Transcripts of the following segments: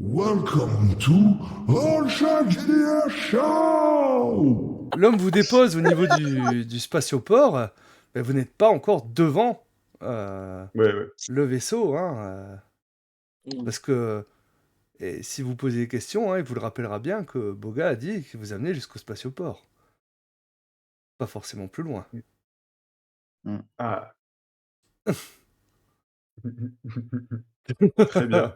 Welcome to All Shark GDR Show! L'homme vous dépose au niveau du spatioport, mais vous n'êtes pas encore devant Ouais, ouais. le vaisseau, hein, Mmh. parce que et si vous posez des questions, hein, il vous le rappellera bien que Boga a dit qu'il vous amenait jusqu'au spatioport. Pas forcément plus loin. Ah. Très bien.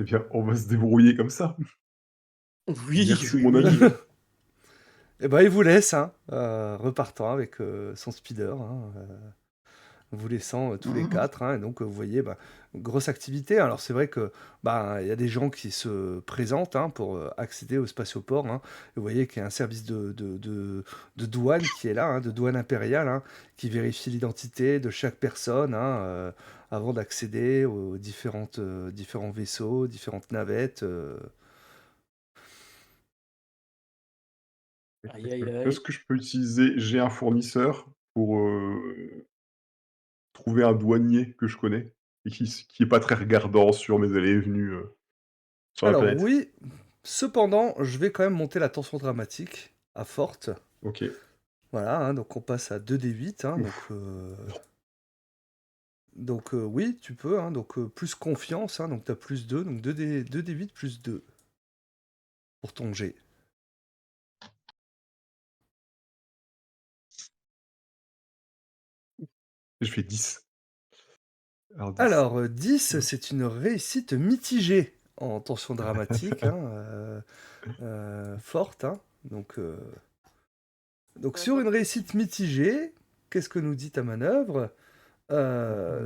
Eh bien, on va se débrouiller comme ça. Oui, Merci, oui, mon oui. ami. Et ben il vous laisse, hein, repartant avec son speeder, hein, vous laissant tous les quatre, hein, et donc vous voyez, bah, grosse activité. Alors c'est vrai que bah, il y a des gens qui se présentent, hein, pour accéder au spatioport, hein. Et vous voyez qu'il y a un service de douane qui est là, hein, de douane impériale, hein, qui vérifie l'identité de chaque personne, hein, avant d'accéder aux différents vaisseaux, différentes navettes. Aïe, aïe, Est-ce aïe. que je peux utiliser j'ai un fournisseur pour, trouver un douanier que je connais et qui est pas très regardant sur mes allées et venues, sur la Alors planète? oui, cependant, je vais quand même monter la tension dramatique à forte. OK. Voilà, hein, donc on passe à 2d8, hein, Ouf. donc oui, tu peux, hein, donc plus confiance, hein, donc tu as plus 2, donc 2d8 plus 2 pour ton G. Je fais 10. Alors 10. Alors 10, Mmh. c'est une réussite mitigée en tension dramatique, hein, forte, hein, donc Ouais, sur pas une plus. réussite mitigée, qu'est-ce que nous dit ta manœuvre?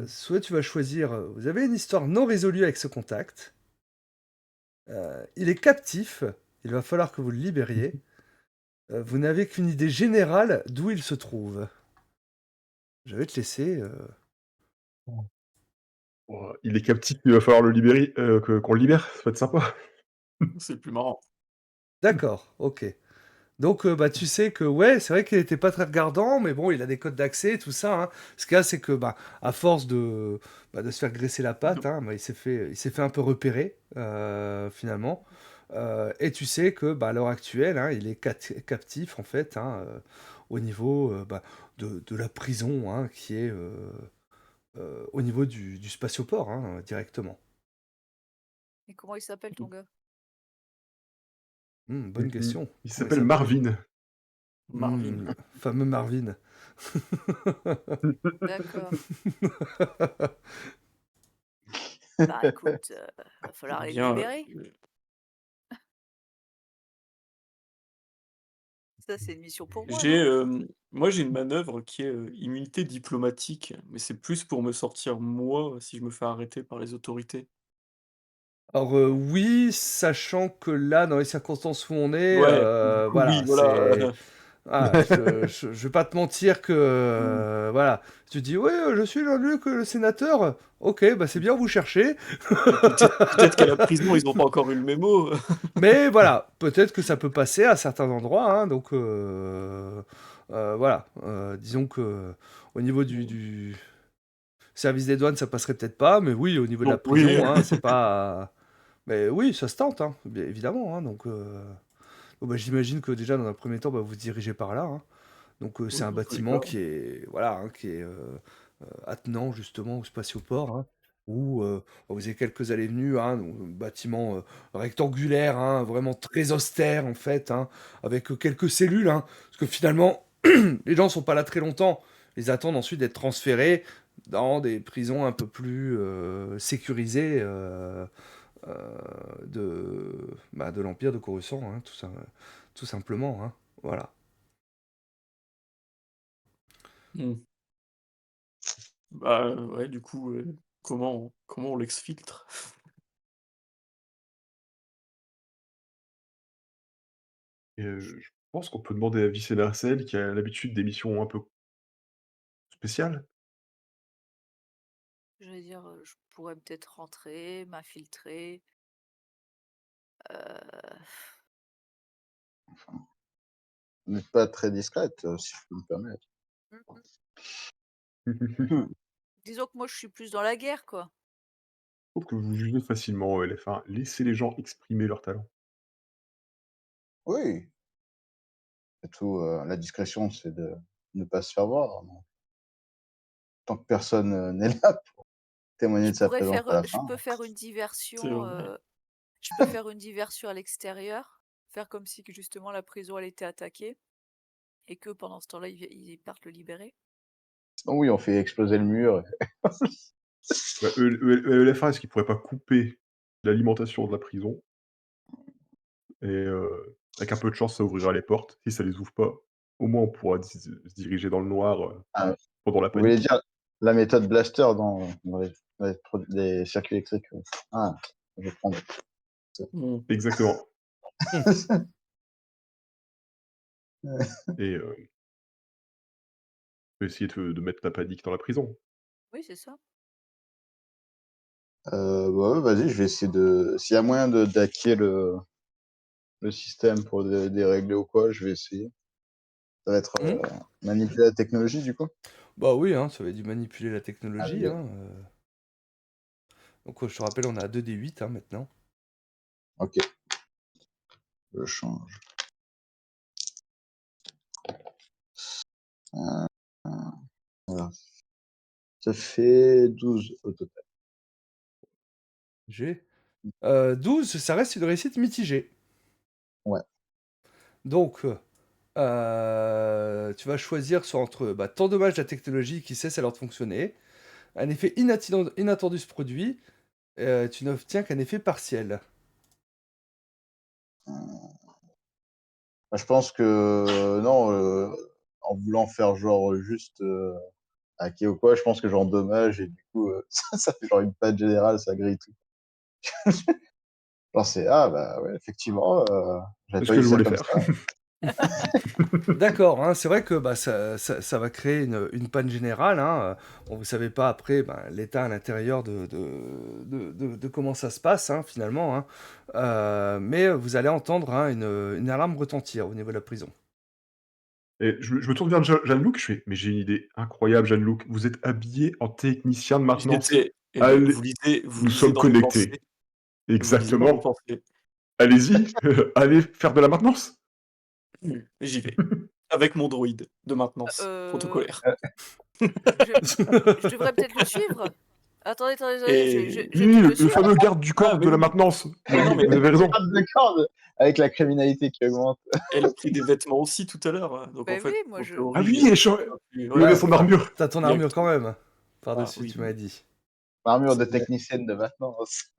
Soit tu vas choisir, vous avez une histoire non résolue avec ce contact, il est captif, il va falloir que vous le libériez. Vous n'avez qu'une idée générale d'où il se trouve. Je vais te laisser. Oh, il est captif, il va falloir le libérer, qu'on le libère, ça va être sympa. C'est le plus marrant. D'accord, ok. Donc, bah, tu sais que, ouais, c'est vrai qu'il était pas très regardant, mais bon, il a des codes d'accès, tout ça, hein. Ce qu'il y a, c'est que, bah, à force de se faire graisser la patte, hein, bah, il s'est fait un peu repérer, finalement. Et tu sais que, bah, à l'heure actuelle, hein, il est captif, en fait, hein, au niveau bah, de la prison, hein, qui est au niveau du spatioport, hein, directement. Et comment il s'appelle ton gars? Bonne question. Il Comment il s'appelle s'appelle? Marvin. Marvin. Fameux Marvin. D'accord. Bah écoute, va falloir les Bien, libérer. Ça, c'est une mission pour moi, j'ai, non? moi, j'ai une manœuvre qui est, immunité diplomatique, mais c'est plus pour me sortir moi, si je me fais arrêter par les autorités. Alors, oui, sachant que là, dans les circonstances où on est, Ouais, du coup, oui, voilà, voilà, je vais pas te mentir que, mmh, voilà, tu dis: «Ouais, je suis Jean-Luc, le sénateur». OK, bah, c'est bien, vous cherchez. peut-être qu'à la prison, ils ont pas encore eu le mémo. Mais voilà, peut-être que ça peut passer à certains endroits, hein, donc voilà, disons que au niveau du service des douanes, ça passerait peut-être pas, mais oui, au niveau de la Donc oui, prison, hein, c'est pas mais oui, ça se tente, hein, bien évidemment, hein, donc bon, bah, j'imagine que déjà dans un premier temps, bah, vous vous dirigez par là, hein. Donc c'est oui, un dans tous les bâtiment cas. qui est voilà, hein, qui est, attenant justement au spatioport, hein, où, vous avez quelques allées-venues, hein, donc bâtiment, rectangulaire, hein, vraiment très austère en fait, hein, avec, quelques cellules, hein. Parce que finalement, les gens sont pas là très longtemps. Ils attendent ensuite d'être transférés dans des prisons un peu plus, sécurisées, heu, de l'Empire de Coruscant, hein, tout simplement, hein. Voilà. Mmh. Bah, ouais, du coup, comment on l'exfiltre? Et je pense qu'on peut demander à Vice Larcel qui a l'habitude des missions un peu spéciales. Je veux dire, je pourrais peut-être rentrer, m'infiltrer, heu, Vous n'êtes pas très discrète, si je peux me permettre. disons que moi, je suis plus dans la guerre, quoi. trouve que vous jugez facilement, LF1. Laissez les gens exprimer leurs talents. Oui, et tout, la discrétion, c'est de ne pas se faire voir, donc tant que personne, n'est là pour témoigner Je de sa pourrais présence faire, à la je fin. peux faire une C'est diversion, vrai. je peux faire une diversion à l'extérieur, faire comme si que justement la prison elle était attaquée et que pendant ce temps-là ils partent le libérer. Oui, on fait exploser le mur. Bah, LF1, est-ce qu'ils pourraient pas couper l'alimentation de la prison et avec un peu de chance, ça ouvrira les portes. Si ça les ouvre pas, au moins on pourra se diriger dans le noir, Ah, pendant la vous voulez panique. dire la méthode Blaster dans les circuits électriques, Ah, je vais prendre. Mmh. Exactement Mmh. et peut essayer de mettre la panique dans la prison. Oui, c'est ça. Bah, ouais, vas-y, je vais essayer de s'il y a moyen de d'hacker le système pour dérégler ou quoi, je vais essayer. Ça va être, Mmh. manipuler la technologie, du coup? Bah oui, hein, ça va être du manipuler la technologie, Allez, hein. Donc je te rappelle, on est à 2d8 hein, maintenant. OK, je change. Heu, voilà. Ça fait 12 au total. G. 12, ça reste une réussite mitigée. Ouais. Donc, tu vas choisir soit entre bah, t'endommages la technologie qui cesse alors de fonctionner, un effet inattendu se produit, tu n'obtiens qu'un effet partiel. Bah, je pense que non, en voulant faire genre juste, hacker ou quoi, je pense que j'endommage et du coup, ça fait genre une panne générale, ça grille tout. Genre c'est: «Ah bah ouais, effectivement, j'avais C'est ce pas que vu je ça voulais comme faire. ça». D'accord, hein, c'est vrai que bah, ça va créer une panne générale. Hein. Bon, vous ne savez pas après bah, l'état à l'intérieur de comment ça se passe hein, finalement. Hein. Mais vous allez entendre hein, une alarme retentir au niveau de la prison. Et je me tourne vers Jeanne-Luc, je fais: «Mais j'ai une idée incroyable Jeanne-Luc, vous êtes habillé en technicien de maintenance. J'étais eh beh, Allez, vous nous lisez sommes dans mes connectés». pensées, vous lisez dans mes Exactement. pensées. Allez-y, allez faire de la maintenance. J'y vais, avec mon droïde de maintenance Heu, protocolaire. je je devrais peut-être le suivre? Attendez, je vais Oui, peut-être le le suivre? fameux garde du Ah corps mais de la oui, maintenance. mais non, mais Vous avez raison. Garde de corps avec la criminalité qui augmente. elle a pris des vêtements aussi tout à l'heure, donc en Beh oui, fait, moi en je Ah oui, théorie, elle cha ça pu oui, ouais, il a Ouais, son enfin, armure. t'as ton il y a armure quand même. ah Par-dessus, oui, tu m'avais dit. Armure de c'est vrai. technicienne de maintenance.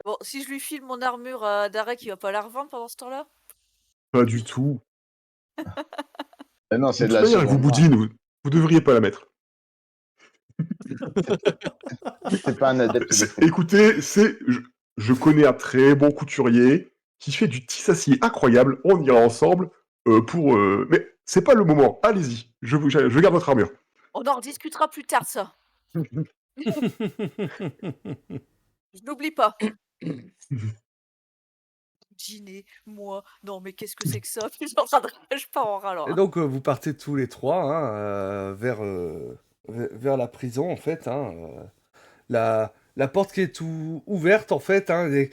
bon, si je lui file mon armure à Darek, il va pas la revendre pendant ce temps-là? Pas du tout. Mais non, De c'est de toute la manière, elle vous seconde main. boudine, vous devriez pas la mettre. C'est pas un adepte des faux pas. Écoutez, je connais un très bon couturier qui fait du tissacier incroyable, on ira ensemble, mais c'est pas le moment, allez-y, je garde votre armure. On en rediscutera plus tard de ça. Je n'oublie pas. Dîner, moi, non mais qu'est-ce que c'est que ça? Puis je pars en râlant, Et hein. donc, vous partez tous les trois hein, vers la prison, en fait. Hein, la porte qui est ouverte, en fait, hein, et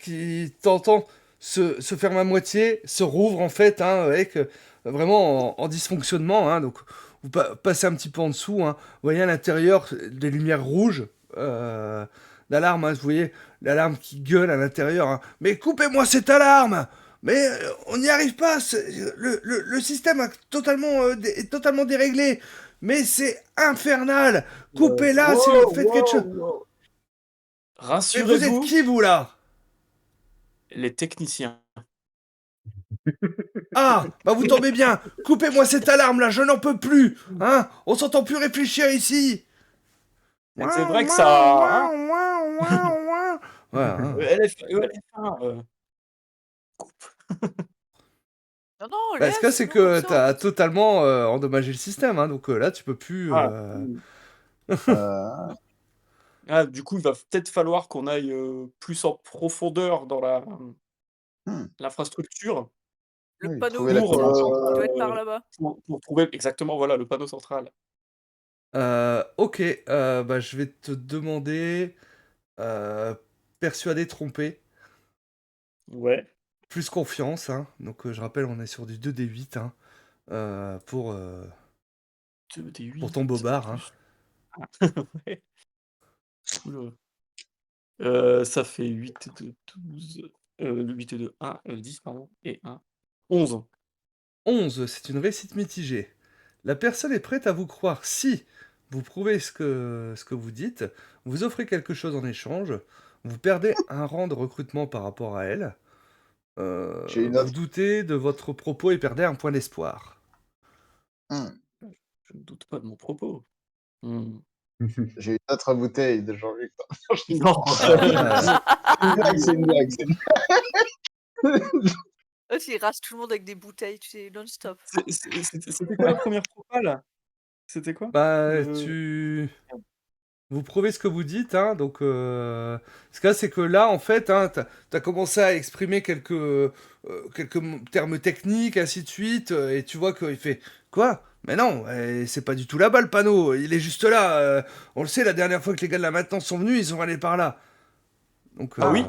qui t'entend se ferme à moitié, se rouvre, en fait, hein, avec vraiment en dysfonctionnement. Hein, donc, vous passez un petit peu en dessous. Hein, vous voyez à l'intérieur des lumières rouges. L'alarme, hein, vous voyez, l'alarme qui gueule à l'intérieur. Hein. Mais coupez-moi cette alarme! Mais on n'y arrive pas. Le système est totalement déréglé. Mais c'est infernal. Coupez-la si vous faites quelque chose. Wow! Mais vous êtes Rassurez-vous, qui vous là? les techniciens. Ah, bah vous tombez bien. Coupez-moi cette alarme là, je n'en peux plus. Hein? On s'entend plus réfléchir ici. Et c'est Ouin, vrai que ouin, ça, ouin, ouin, ouin, ouin. Ouais, hein, hein. ELF1, coupe. Non, non, Bah, ce laisse, cas, c'est sinon comme que ça, t'as totalement endommagé le système, hein, donc là, tu peux plus. Ah, mmh. Heu, Ah, du coup, il va peut-être falloir qu'on aille, plus en profondeur dans mmh, l'infrastructure le oui, panneau trouver la pour, commande centrale. il doit être par là-bas. pour trouver exactement, voilà, le panneau central. Ok, bah, je vais te demander Heu, persuadé, trompé, Ouais. plus confiance, hein. Donc, je rappelle, on est sur du 2d8, hein, pour ton 2d8 bobard, hein. plus ouais. Oula. Ça fait 8 et 2, 12, 8 et 2, 1, 10 pardon et 1, 11. 11, c'est une réussite mitigée. La personne est prête à vous croire si vous prouvez ce que vous dites, vous offrez quelque chose en échange, vous perdez un rang de recrutement par rapport à elle, J'ai une vous autre. doutez de votre propos et perdez un point d'espoir. Hmm. Je ne doute pas de mon propos. Mmh. J'ai une autre bouteille de Jean-Luc. Non! Ah, C'est une blague, c'est une blague. C'est une L'autre, il rase tout le monde avec des bouteilles, tu sais, non-stop. C'était quoi la première propale là? C'était quoi? bah, Le vous prouvez ce que vous dites, hein, donc ce cas c'est que là, en fait, hein, t'as commencé à exprimer quelques termes techniques, ainsi de suite, et tu vois qu'il fait quoi? Mais non, c'est pas du tout là-bas le panneau, il est juste là. On le sait, la dernière fois que les gars de la maintenance sont venus, ils sont allés par là. Donc, Ah oui,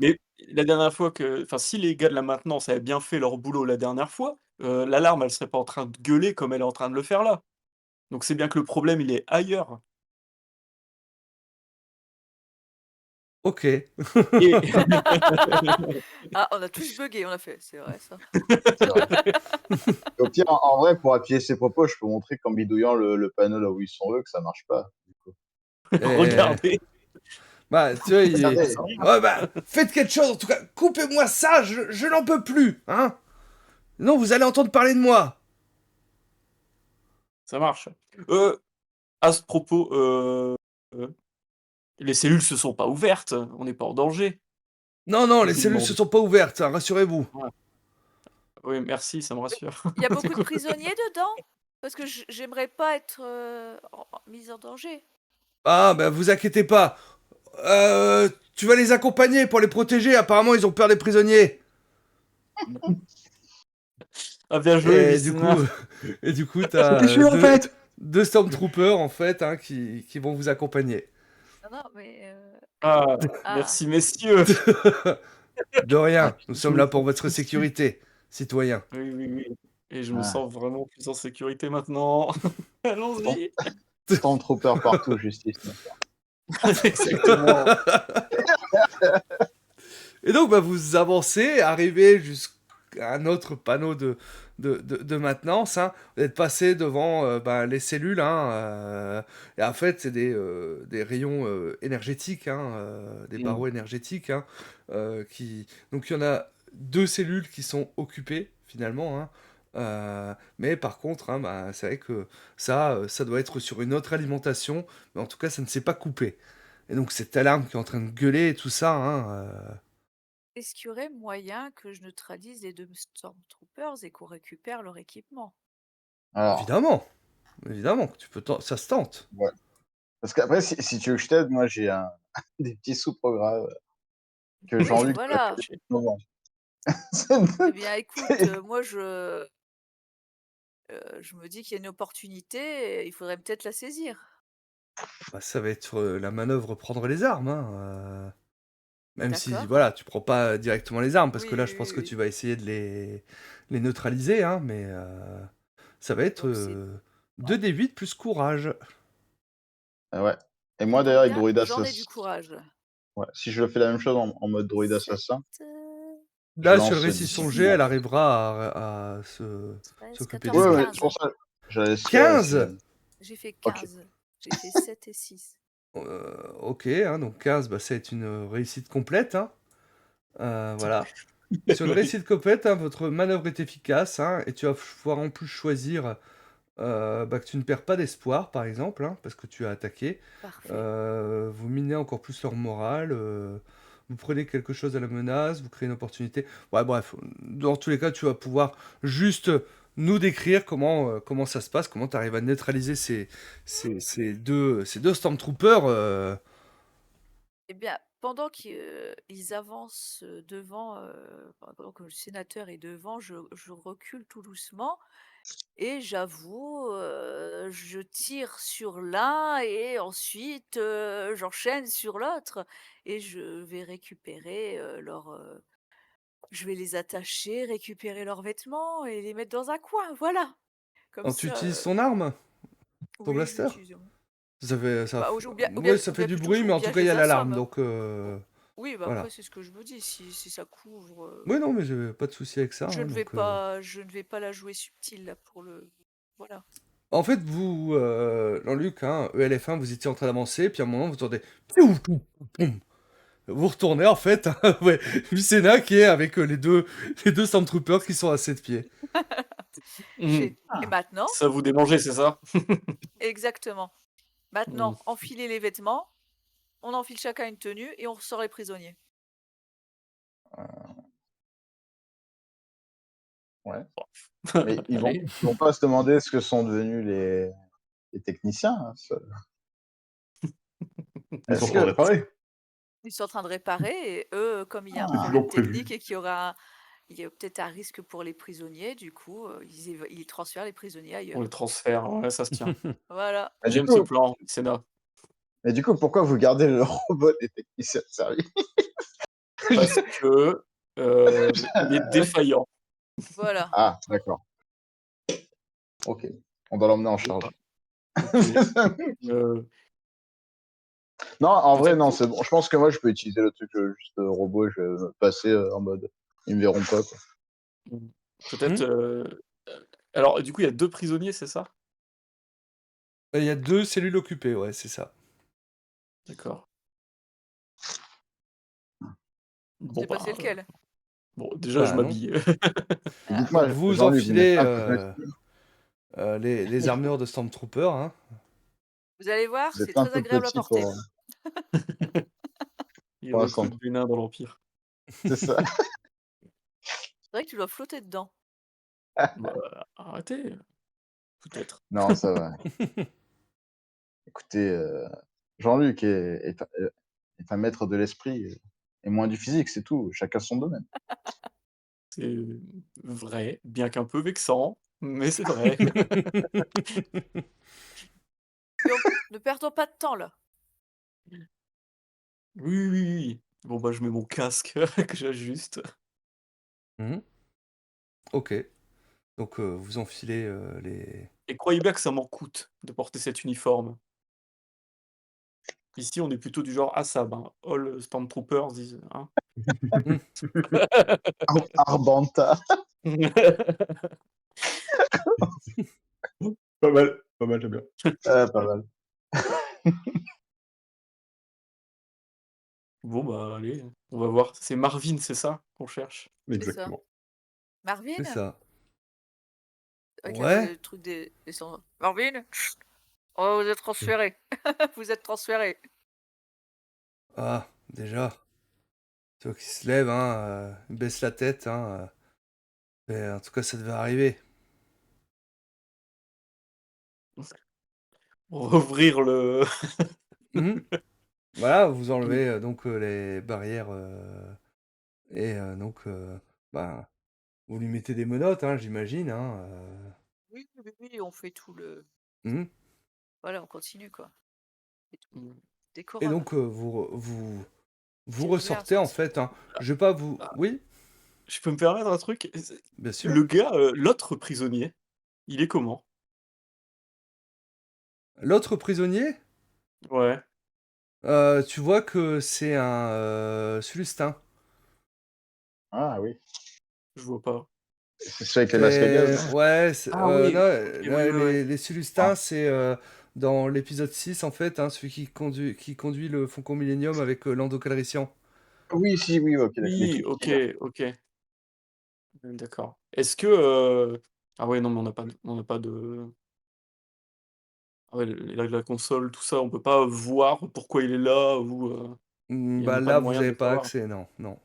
mais la dernière fois que enfin, si les gars de la maintenance avaient bien fait leur boulot la dernière fois, l'alarme, elle serait pas en train de gueuler comme elle est en train de le faire là. Donc c'est bien que le problème, il est ailleurs ok. et Ah, on a tous buggé, on a fait, c'est vrai ça. C'est vrai. Et au pire, en vrai, pour appuyer ses propos, je peux montrer qu'en bidouillant le panneau là où ils sont eux, que ça marche pas. Du coup. Et, regardez, bah, tu vois, Regardez. ouais, bah, faites quelque chose, en tout cas, coupez-moi ça, je n'en peux plus, hein. Non, vous allez entendre parler de moi. ça marche. Heu, à ce propos, heu, les cellules se sont pas ouvertes, on n'est pas en danger. Non, non, les Je lui cellules se demande. sont pas ouvertes, hein, rassurez-vous. Ouais. Oui, merci, ça me rassure. Il y a Du beaucoup de coup prisonniers dedans? Parce que j'aimerais pas être mise en danger. Ah, bah vous inquiétez pas. Tu vas les accompagner pour les protéger. Apparemment, ils ont peur des prisonniers. ah bien joué, Et du Lucina. coup, et du coup, C'est t'as sûr en fait. deux Stormtroopers en fait, hein, qui vont vous accompagner. Non, non, mais... Ah, Ah, merci messieurs. De rien. Ah, Nous Je sommes me là pour sens votre plus sûr. sécurité, citoyens. Oui, oui, oui. Et je me ah. sens vraiment plus en sécurité maintenant. Storm- Allons-y. Stormtrooper partout, justice. Exactement. Et donc, bah, vous avancez, arrivez jusqu'à un autre panneau de maintenance, hein. Vous êtes passé devant bah, les cellules, hein, et en fait, c'est des rayons énergétiques, hein, des Mmh. barreaux énergétiques, hein, donc il y en a deux cellules qui sont occupées, finalement, hein. Mais par contre, hein, bah, c'est vrai que ça doit être sur une autre alimentation, mais en tout cas, ça ne s'est pas coupé. Et donc, cette alarme qui est en train de gueuler et tout ça, hein, est-ce qu'il y aurait moyen que je neutralise les deux Stormtroopers et qu'on récupère leur équipement? Alors, évidemment, évidemment, que tu peux ça se tente. ouais. Parce qu'après, si tu veux que je t'aide, moi j'ai des petits sous-programmes que Oui, Jean-Luc peut voilà. faire en ce moment. Eh bien, écoute, moi, je me dis qu'il y a une opportunité et il faudrait peut-être la saisir. Bah, ça va être la manœuvre prendre les armes, hein, même si, D'accord? voilà, tu prends pas directement les armes, parce que Oui, là, je oui, pense oui, que oui. tu vas essayer de les neutraliser, hein, mais ça va être Donc, c'est 2d8 plus courage. Ah ouais. Et c'est moi d'ailleurs, avec combien? Droid J'en ai du Assassin, courage. ouais, si je le fais la même chose en mode Droid 7, Assassin, je Là, sur le lance récit son jet, elle 19. arrivera à treize, s'occuper 14, des Ouais, ouais, autres. c'est 15. pour ça. J'allais ouais, 15. J'ai fait Ok. 15. J'ai fait 7 et 6. Ok, hein, donc 15, bah, c'est une réussite complète, hein. Voilà. Sur une Oui. réussite complète, hein, votre manœuvre est efficace, hein, et tu vas pouvoir en plus choisir bah, que tu ne perds pas d'espoir, par exemple, hein, parce que tu as attaqué. Parfait. Vous minez encore plus leur morale. Vous prenez quelque chose à la menace, vous créez une opportunité. Ouais, bref, dans tous les cas, tu vas pouvoir juste nous décrire comment ça se passe, comment tu arrives à neutraliser ces deux Stormtroopers. Eh bien, pendant qu'ils avancent devant, pendant que le sénateur est devant, je recule tout doucement et j'avoue, je tire sur l'un et ensuite, j'enchaîne sur l'autre et je vais récupérer, je vais les attacher, récupérer leurs vêtements et les mettre dans un coin, voilà. Comme Quand tu ça, utilises ton arme? Ton oui, je vais blaster? utiliser mon Ça fait ça bah, f ou bien ouais, ça ou fait bien du plutôt bruit, je mais ou en tout bien je cas, il y a les l'alarme, assomme. donc Oui, bah, après voilà. c'est ce que je me dis, si ça couvre, Ouais, non, mais j'ai pas de souci avec ça, je hein, ne vais donc pas je ne vais pas la jouer subtile là pour le voilà. en fait, vous, Jean-Luc, hein, ELF1, vous étiez en train d'avancer, puis à un moment, vous entendez piou, poum, poum. Vous retournez, en fait, ouais, Lucena qui est avec les deux Stormtroopers qui sont à 7 pieds. Mmh. J'ai et Ah, maintenant Ça vous démangeait, c'est ça? exactement. Mmh. Maintenant, enfiler les vêtements, on enfile chacun une tenue et on ressort les prisonniers. ouais. Mais Allez. ils vont pas se demander ce que sont devenus les techniciens, hein, Ils sont en Est-ce train de que réparer. Ils sont en train de réparer et eux, comme il y a un C'est ah, problème toujours prévu. technique et il y a peut-être un risque pour les prisonniers, du coup, ils transfèrent les prisonniers On ailleurs. les transfère, ouais, ça se tient. Voilà. mais du J'aime ce coup, plan, Sénat. pourquoi vous gardez le robot des techniciens de service? Parce que, il est défaillant. Voilà. Ah, d'accord. Ok. On doit l'emmener en Je sais charge. pas. OK. Non, en vrai, non, Peut-être c'est bon. Je pense que moi, je peux utiliser le truc juste robot et je vais me passer en mode. Ils me verront pas, quoi. mmh, peut-être, Hmm. alors du coup, il y a 2 prisonniers, c'est ça? Il y a 2 cellules occupées, ouais, c'est ça. D'accord. Tu Bon, sais pas c'est bah, lequel? bon, déjà, je Bah, non. m'habille. Et Ah. Donc dites-moi, vous Jean-Luc, vous enfilez, mettez un coup de massue. les armures de Stormtrooper, hein. Vous allez voir, Vous c'est êtes un très peu agréable à petit porter. Il pour l'instant. recrute des nains dans l'Empire. C'est ça. C'est vrai que tu dois flotter dedans. Bah, arrêtez, peut-être. Non, ça va. Écoutez, Jean-Luc est un maître de l'esprit et moins du physique, c'est tout. Chacun son domaine. C'est vrai, bien qu'un peu vexant, mais c'est vrai. Et on ne perdons pas de temps là. Oui, oui, oui. Bon, bah, je mets mon casque que j'ajuste. Mmh. OK. Donc vous enfilez, les Et croyez bien que ça m'en coûte de porter cet uniforme. Ici, on est plutôt du genre ASAB, hein, All Stormtroopers is hein? mmh. Arbanta. Pas mal, j'aime bien. Ah, pas mal. Bon, bah, allez, on va voir. C'est Marvin, c'est ça qu'on cherche? C'est ça. Exactement. C'est Marvin? ça. Avec Ouais. le truc des sons. Marvin? Oh, vous êtes transféré. Vous êtes transféré. Ah, déjà, tu vois qu'il se lève, hein, il baisse la tête, hein, en tout cas, ça devait arriver. Rouvrir le Mmh. Voilà, vous enlevez, donc les barrières, et donc bah, vous lui mettez des menottes, hein, j'imagine, hein, Oui, oui, oui, on fait tout le mmh. voilà, on continue quoi. Et tout. Mmh. Et Décorum. donc vous Tire bien, ressortez, ça en aussi. fait, hein. Je vais pas vous Ah, oui, je peux me permettre un truc? bien sûr. Le gars, l'autre prisonnier, il est comment? L'autre prisonnier, Ouais, tu vois que c'est un, Sullustin. Ah oui. je vois pas. C'est celui avec les masques à gaz, C'est là? ouais, Ah oui, non, OK, oui, oui, oui. les Ah. Sulustins, c'est, dans l'épisode 6 en fait, hein, celui qui conduit le Faucon Millenium avec, Lando Calrissian. Oui, si, oui, ok, d'accord. Les Oui, tout petits, OK, là. OK. D'accord. Est-ce que, ah ouais, non, mais on n'a pas de ah ouais, la console, tout ça, on peut pas voir pourquoi il est là ou, il y a Bah, même pas de là, vous moyen de avez le pas savoir? accès, non, non.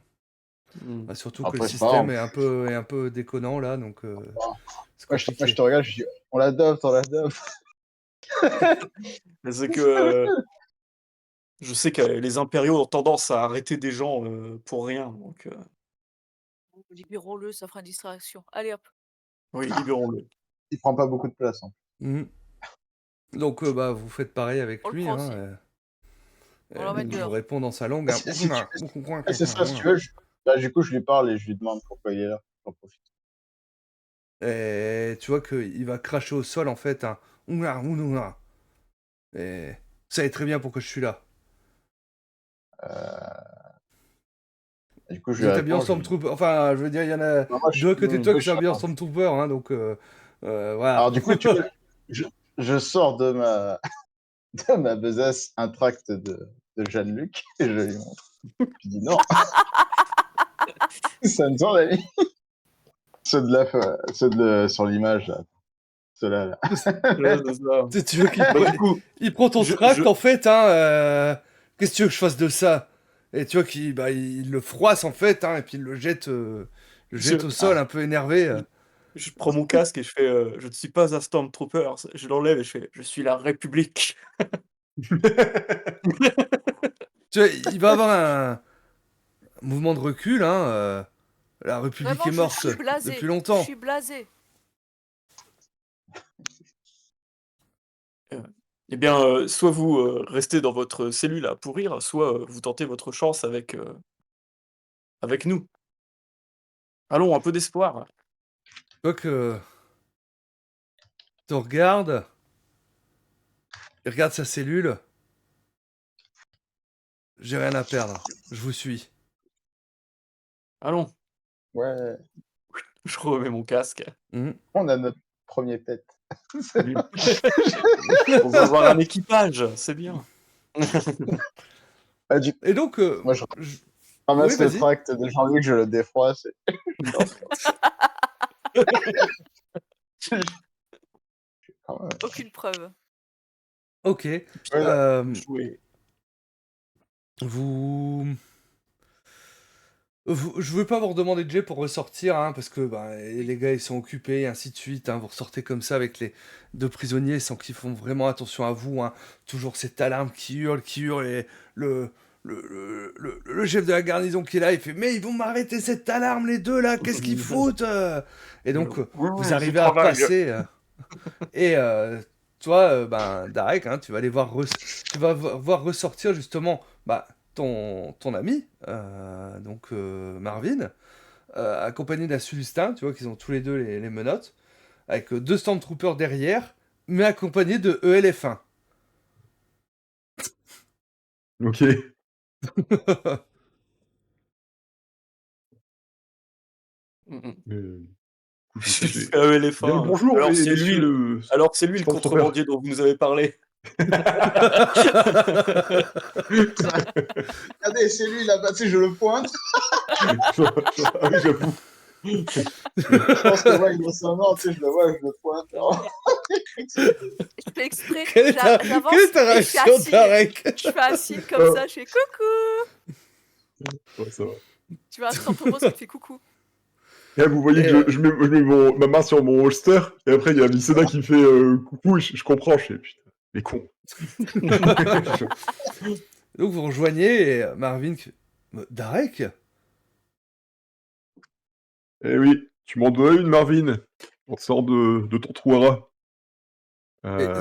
Mmh. Bah, surtout que le Après, c'est pas grave. système est un peu déconnant là, donc c'est Moi, je te compliqué. regarde, je dis, on l'adopte, on l'adopte. Mais c'est que, je sais que les impériaux ont tendance à arrêter des gens, pour rien, donc, Libérons-le, ça fera une distraction. Allez hop. oui, libérons-le. il prend pas beaucoup de place. Hein. Mhm. Donc, bah, vous faites pareil avec On le lui, prend hein, aussi. On va donc mettre il vous dehors. répond dans sa langue. Ah, Hein. c'est ça, si tu veux. Bah, du coup, je lui parle et je lui demande pourquoi il est là. J'en profite. Et tu vois qu'il va cracher au sol, en fait, un Oula, oula, oula. Et vous savez très bien pourquoi je suis là. Du coup, je Vous lui êtes habillé en réponds. Je lui dis, Stormtrooper. Enfin, je veux dire, il y en a non, moi, deux à côté de toi moi, qui je sont suis habillés en là. Stormtrooper, hein, donc voilà. Alors, du coup, tu vois, je, je sors de ma besace un tract de Jeanne-Luc et je lui montre. Je dis non, ça ne tourne la vie. Ceux sur l'image, là. Ceux-là, là. Ouais, c'est ça. Tu veux qu'il Bah, du coup, il prend ton je, tract, je, en fait, hein, qu'est-ce que tu veux que je fasse de ça? Et tu vois qu'il bah, il le froisse, en fait, hein, et puis il le jette je, au sol, un peu énervé. je prends mon casque et je fais je ne suis pas un Stormtrooper. Je l'enlève et je fais je suis la République. Tu vois, il va avoir un mouvement de recul, hein, la République Vraiment, est je morte suis blasé. depuis Je longtemps. suis blasé. Eh bien, soit vous restez dans votre cellule à pourrir, soit vous tentez votre chance avec nous. Allons, un peu d'espoir. Tu vois que te regarde, il regarde sa cellule. J'ai rien à perdre. Je vous suis. Allons, Ouais, je remets mon casque. Mhm. on a notre premier pet. On va avoir un équipage, c'est bien. Ah, Et donc, moi, je je- oui, ramasse le vas-y. tract de Jean-Luc, je le défroisse. Ah ouais. Aucune preuve. Ok. Ouais, là, Jouer. Vous... Je veux pas vous redemander de jet pour ressortir, hein, parce que bah, les gars ils sont occupés, et ainsi de suite. Hein, vous ressortez comme ça avec les deux prisonniers sans qu'ils font vraiment attention à vous. Hein. Toujours cette alarme qui hurle, et le chef de la garnison qui est là, il fait mais ils vont m'arrêter cette alarme les deux là, qu'est-ce qu'ils foutent Et donc vous Oui, j'y arrivez à travaille. passer et toi, ben Darek, hein, tu vas aller tu vas voir ressortir justement bah, ton ami, donc Marvin, accompagné d'un Sulustin, tu vois qu'ils ont tous les deux les menottes, avec deux Stormtroopers derrière, mais accompagnés de ELF1. Ok. Mm, mm. Je fais, Je fais un bien le éléphant. bonjour, Alors c'est lui messieurs. le Stormtrooper. contrebandier dont vous nous avez parlé. regardez, c'est lui là-bas, tu sais, je le pointe. Ah oui, j'avoue. Je pense que moi, il doit s'en mort, tu sais, je le vois, je le pointe. Je fais exprès. Quelle est ta J'avance et je fais un réaction, signe. Darek? Je fais un signe comme ça. Je fais coucou. Ouais, ça va. Tu vois un Stormtrooper qui te fait coucou. Et là, vous voyez Et, que je mets ma main sur mon holster, et après, il y a Vicena qui me fait coucou, et je comprends, je fais putain, les cons. Donc vous rejoignez et Marvin, Darek? Eh oui, tu m'en dois une, Marvin. On te sort de ton trou Et,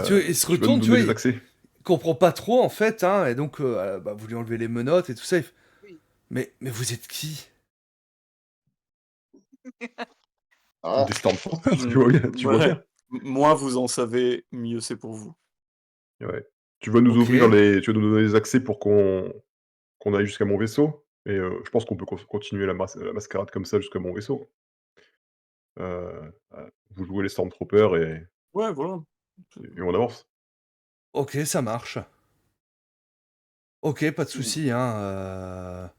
tu vois, il se tu vas nous retourne, tu donner vois, les accès. il comprend pas trop en fait, hein, et donc bah, vous lui enlevez les menottes et tout ça. Oui. Mais vous êtes qui? Ah, Des Stormtroopers, tu vois bien. Tu vois Ouais. bien. Moins vous en savez, mieux c'est pour vous. Ouais. Tu vas nous Ok. tu vas nous donner les accès pour qu'on aille jusqu'à mon vaisseau. Et je pense qu'on peut continuer la mascarade comme ça jusqu'à mon vaisseau. Vous jouez les Stormtroopers Ouais, voilà. et on avance. Ok, ça marche. Ok, pas de souci, hein.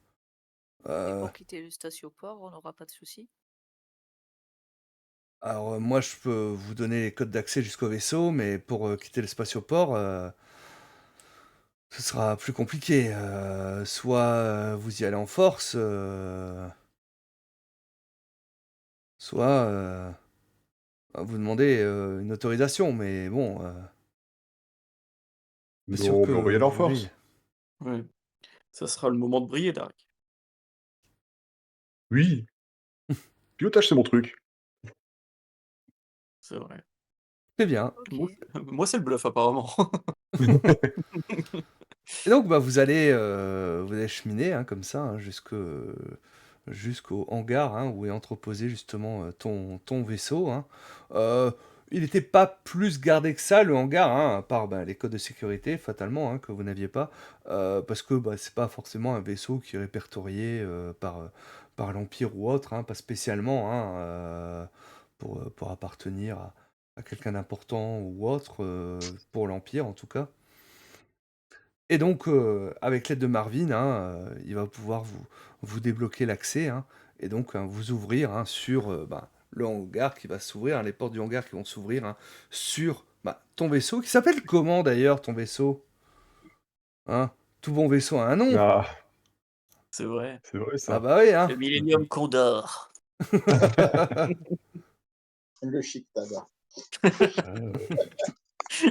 Et euh, pour quitter le spatioport, on n'aura pas de soucis. alors moi, je peux vous donner les codes d'accès jusqu'au vaisseau, mais pour quitter le spatioport, ce sera plus compliqué. Soit vous y allez en force, soit vous demandez une autorisation, mais bon, pas sûr Non, que mais on va y aller vous en vouliez. force. Ouais. Ça sera le moment de briller, Dark. Oui, pilotage, c'est mon truc. C'est vrai. C'est bien. Moi, OK. moi, c'est le bluff apparemment. Et donc, bah, vous allez cheminer, hein, comme ça, hein, jusqu'au hangar, hein, où est entreposé justement, ton vaisseau, hein. Heu, il n'était pas plus gardé que ça, le hangar, hein, à part, bah, les codes de sécurité fatalement, hein, que vous n'aviez pas, parce que, bah, c'est pas forcément un vaisseau qui est répertorié, par l'Empire ou autre, hein, pas spécialement, hein, pour appartenir à quelqu'un d'important ou autre, pour l'Empire en tout cas. Et donc, avec l'aide de Marvin, hein, il va pouvoir vous débloquer l'accès, hein, et donc, vous ouvrir, hein, sur, bah, le hangar qui va s'ouvrir, hein, les portes du hangar qui vont s'ouvrir, hein, sur, bah, ton vaisseau, qui s'appelle comment d'ailleurs ton vaisseau? Hein? Tout bon vaisseau a un nom. Ah, C'est vrai. c'est vrai Ah ça. bah oui, Le hein. Millennium Condor. Le chic tabac.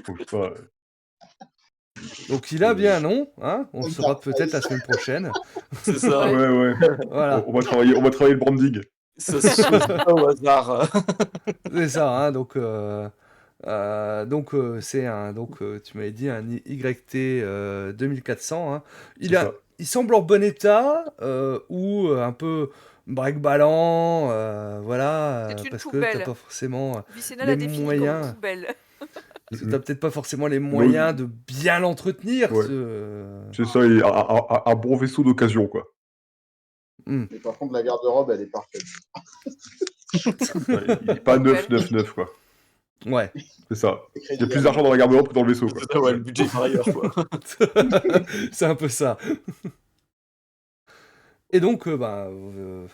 Faut pas, Donc il a bien un nom, hein, on le saura peut-être la semaine prochaine. C'est ça. Ouais. ouais. Voilà, On va travailler le branding. Ça se choisit pas au hasard. c'est ça, hein, c'est un tu m'avais dit un YT, 2400, hein. C'est ça. Il semble en bon état, ou, un peu break-ballant, voilà, C'est une parce que t'as poubelle. pas forcément, Vicinal les a défini comme moyens poubelle. parce que t'as peut-être pas forcément les Non, moyens de bien l'entretenir, ouais. ce C'est ça, et un bon vaisseau d'occasion, quoi. mmh. Mais par contre, la garde-robe, elle est parfaite. Ouais, il est pas Poubelle. 999, quoi. Ouais. C'est ça. C'est Il y a crédible. plus d'argent dans la garde-robe que dans le vaisseau, quoi. C'est ça, ouais, le budget par ailleurs, quoi. C'est un peu ça. Et donc, vous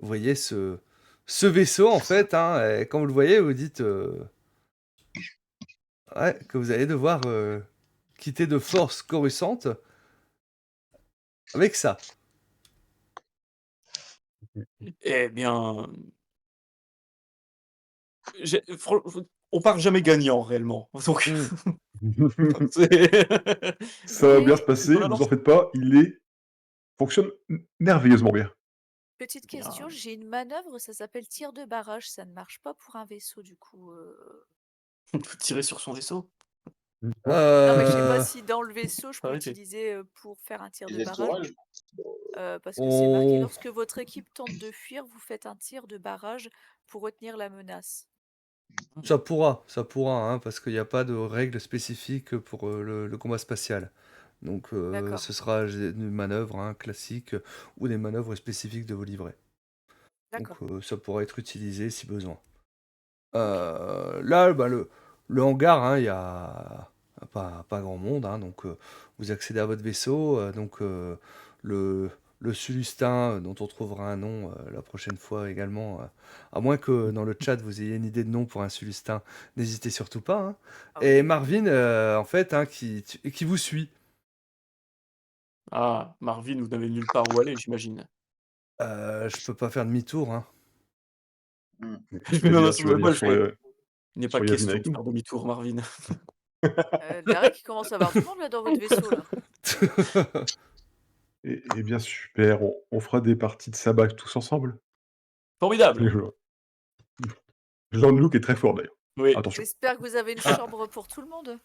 voyez ce vaisseau, en fait, hein, et quand vous le voyez, vous dites, ouais, que vous allez devoir, quitter de force Coruscant avec ça. Eh bien, on part jamais gagnant réellement. Donc, Mmh. Ça va Oui. bien se passer, Voilà, vous en faites pas, fonctionne merveilleusement bien. Petite Bien. question, j'ai une manœuvre, ça s'appelle tir de barrage, ça ne marche pas pour un vaisseau du coup. On peut tirer sur son vaisseau. Non, mais je sais pas Heu, si dans le vaisseau je peux Arrêtez. utiliser pour faire un tir de Les barrage, tourages. parce que c'est marqué on lorsque votre équipe tente de fuir, vous faites un tir de barrage pour retenir la menace. ça pourra, hein, parce qu'il y a pas de règles spécifiques pour, le combat spatial. Donc, D'accord. ce sera une manœuvre, hein, classique, ou des manœuvres spécifiques de vos livrets. Donc, D'accord. ça pourra être utilisé si besoin. Ok. Là, bah, le hangar, hein, il y a pas grand monde, hein, donc, vous accédez à votre vaisseau, le Sulustin, dont on trouvera un nom, la prochaine fois également, à moins que dans le chat vous ayez une idée de nom pour un Sulustin, n'hésitez surtout pas, hein. Ah Et oui. Marvin, en fait, hein, qui vous suit. Ah, Marvin, vous n'avez nulle part où aller, j'imagine. Je peux pas faire demi-tour, hein. Mais non, non, Tu vas venir je fais. Il n'est pas sur Yavin question avec de nous. faire demi-tour, Marvin. Derek, il commence à avoir du monde là dans votre vaisseau là. Eh bien, super, on fera des parties de sabbat tous ensemble. Formidable. Jean-Luc est très fort, d'ailleurs. Oui. Attention. J'espère que vous avez une chambre pour tout le monde.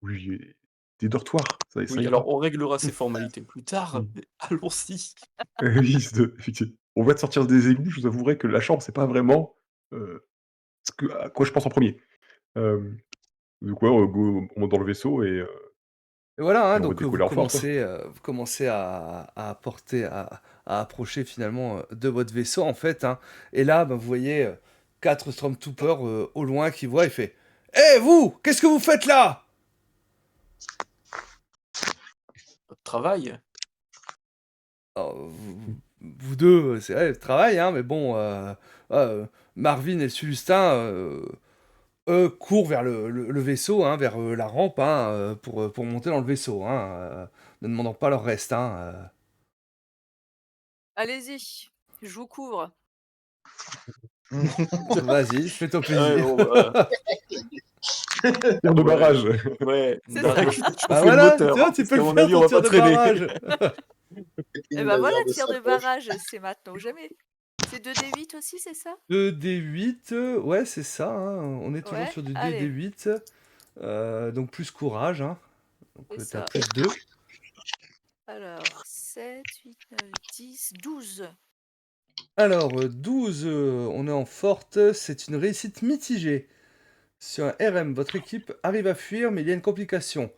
Oui, et des dortoirs, ça Oui, ira. alors on réglera ces formalités plus tard, Mmh. mais allons-y. Oui, effectivement. On va te sortir des égouts, je vous avouerai que la chambre, c'est pas vraiment, à quoi je pense en premier. Er donc ouais, on monte dans le vaisseau Et voilà, hein, et on va donc, décoller en force, quoi. vous commencez à approcher finalement, de votre vaisseau, en fait, hein. Et là, bah, vous voyez, 4 Stormtroopers, au loin qui voient et fait: «Eh vous! Qu'est-ce que vous faites là?» Votre travail. Alors, vous 2, c'est vrai, le travail, hein, mais bon, Marvin et Sulustin, eux, courent vers le vaisseau, hein, vers, la rampe, hein, pour monter dans le vaisseau, hein, ne demandant pas leur reste, hein. Allez-y, je vous couvre. Vas-y, fais-toi Ouais, plaisir. bon, bah, Tir de ouais. barrage. Ouais, C'est bah, ça. chauffer Bah le voilà, moteur, tu vois, hein, tu parce peux qu'à le mon faire avis, ton on va tir pas de traîner. barrage. Eh ben voilà, tir de barrage, c'est maintenant ou jamais. C'est 2d8 aussi, c'est ça? 2d8, ouais, c'est ça, hein, on est toujours Ouais, sur du allez, DD8, donc plus courage, hein, donc c'est t'as ça. plus 2. Alors, 7, 8, 9, 10, 12. Alors, 12, on est en forte, c'est une réussite mitigée. Sur un RM, votre équipe arrive à fuir, mais il y a une complication.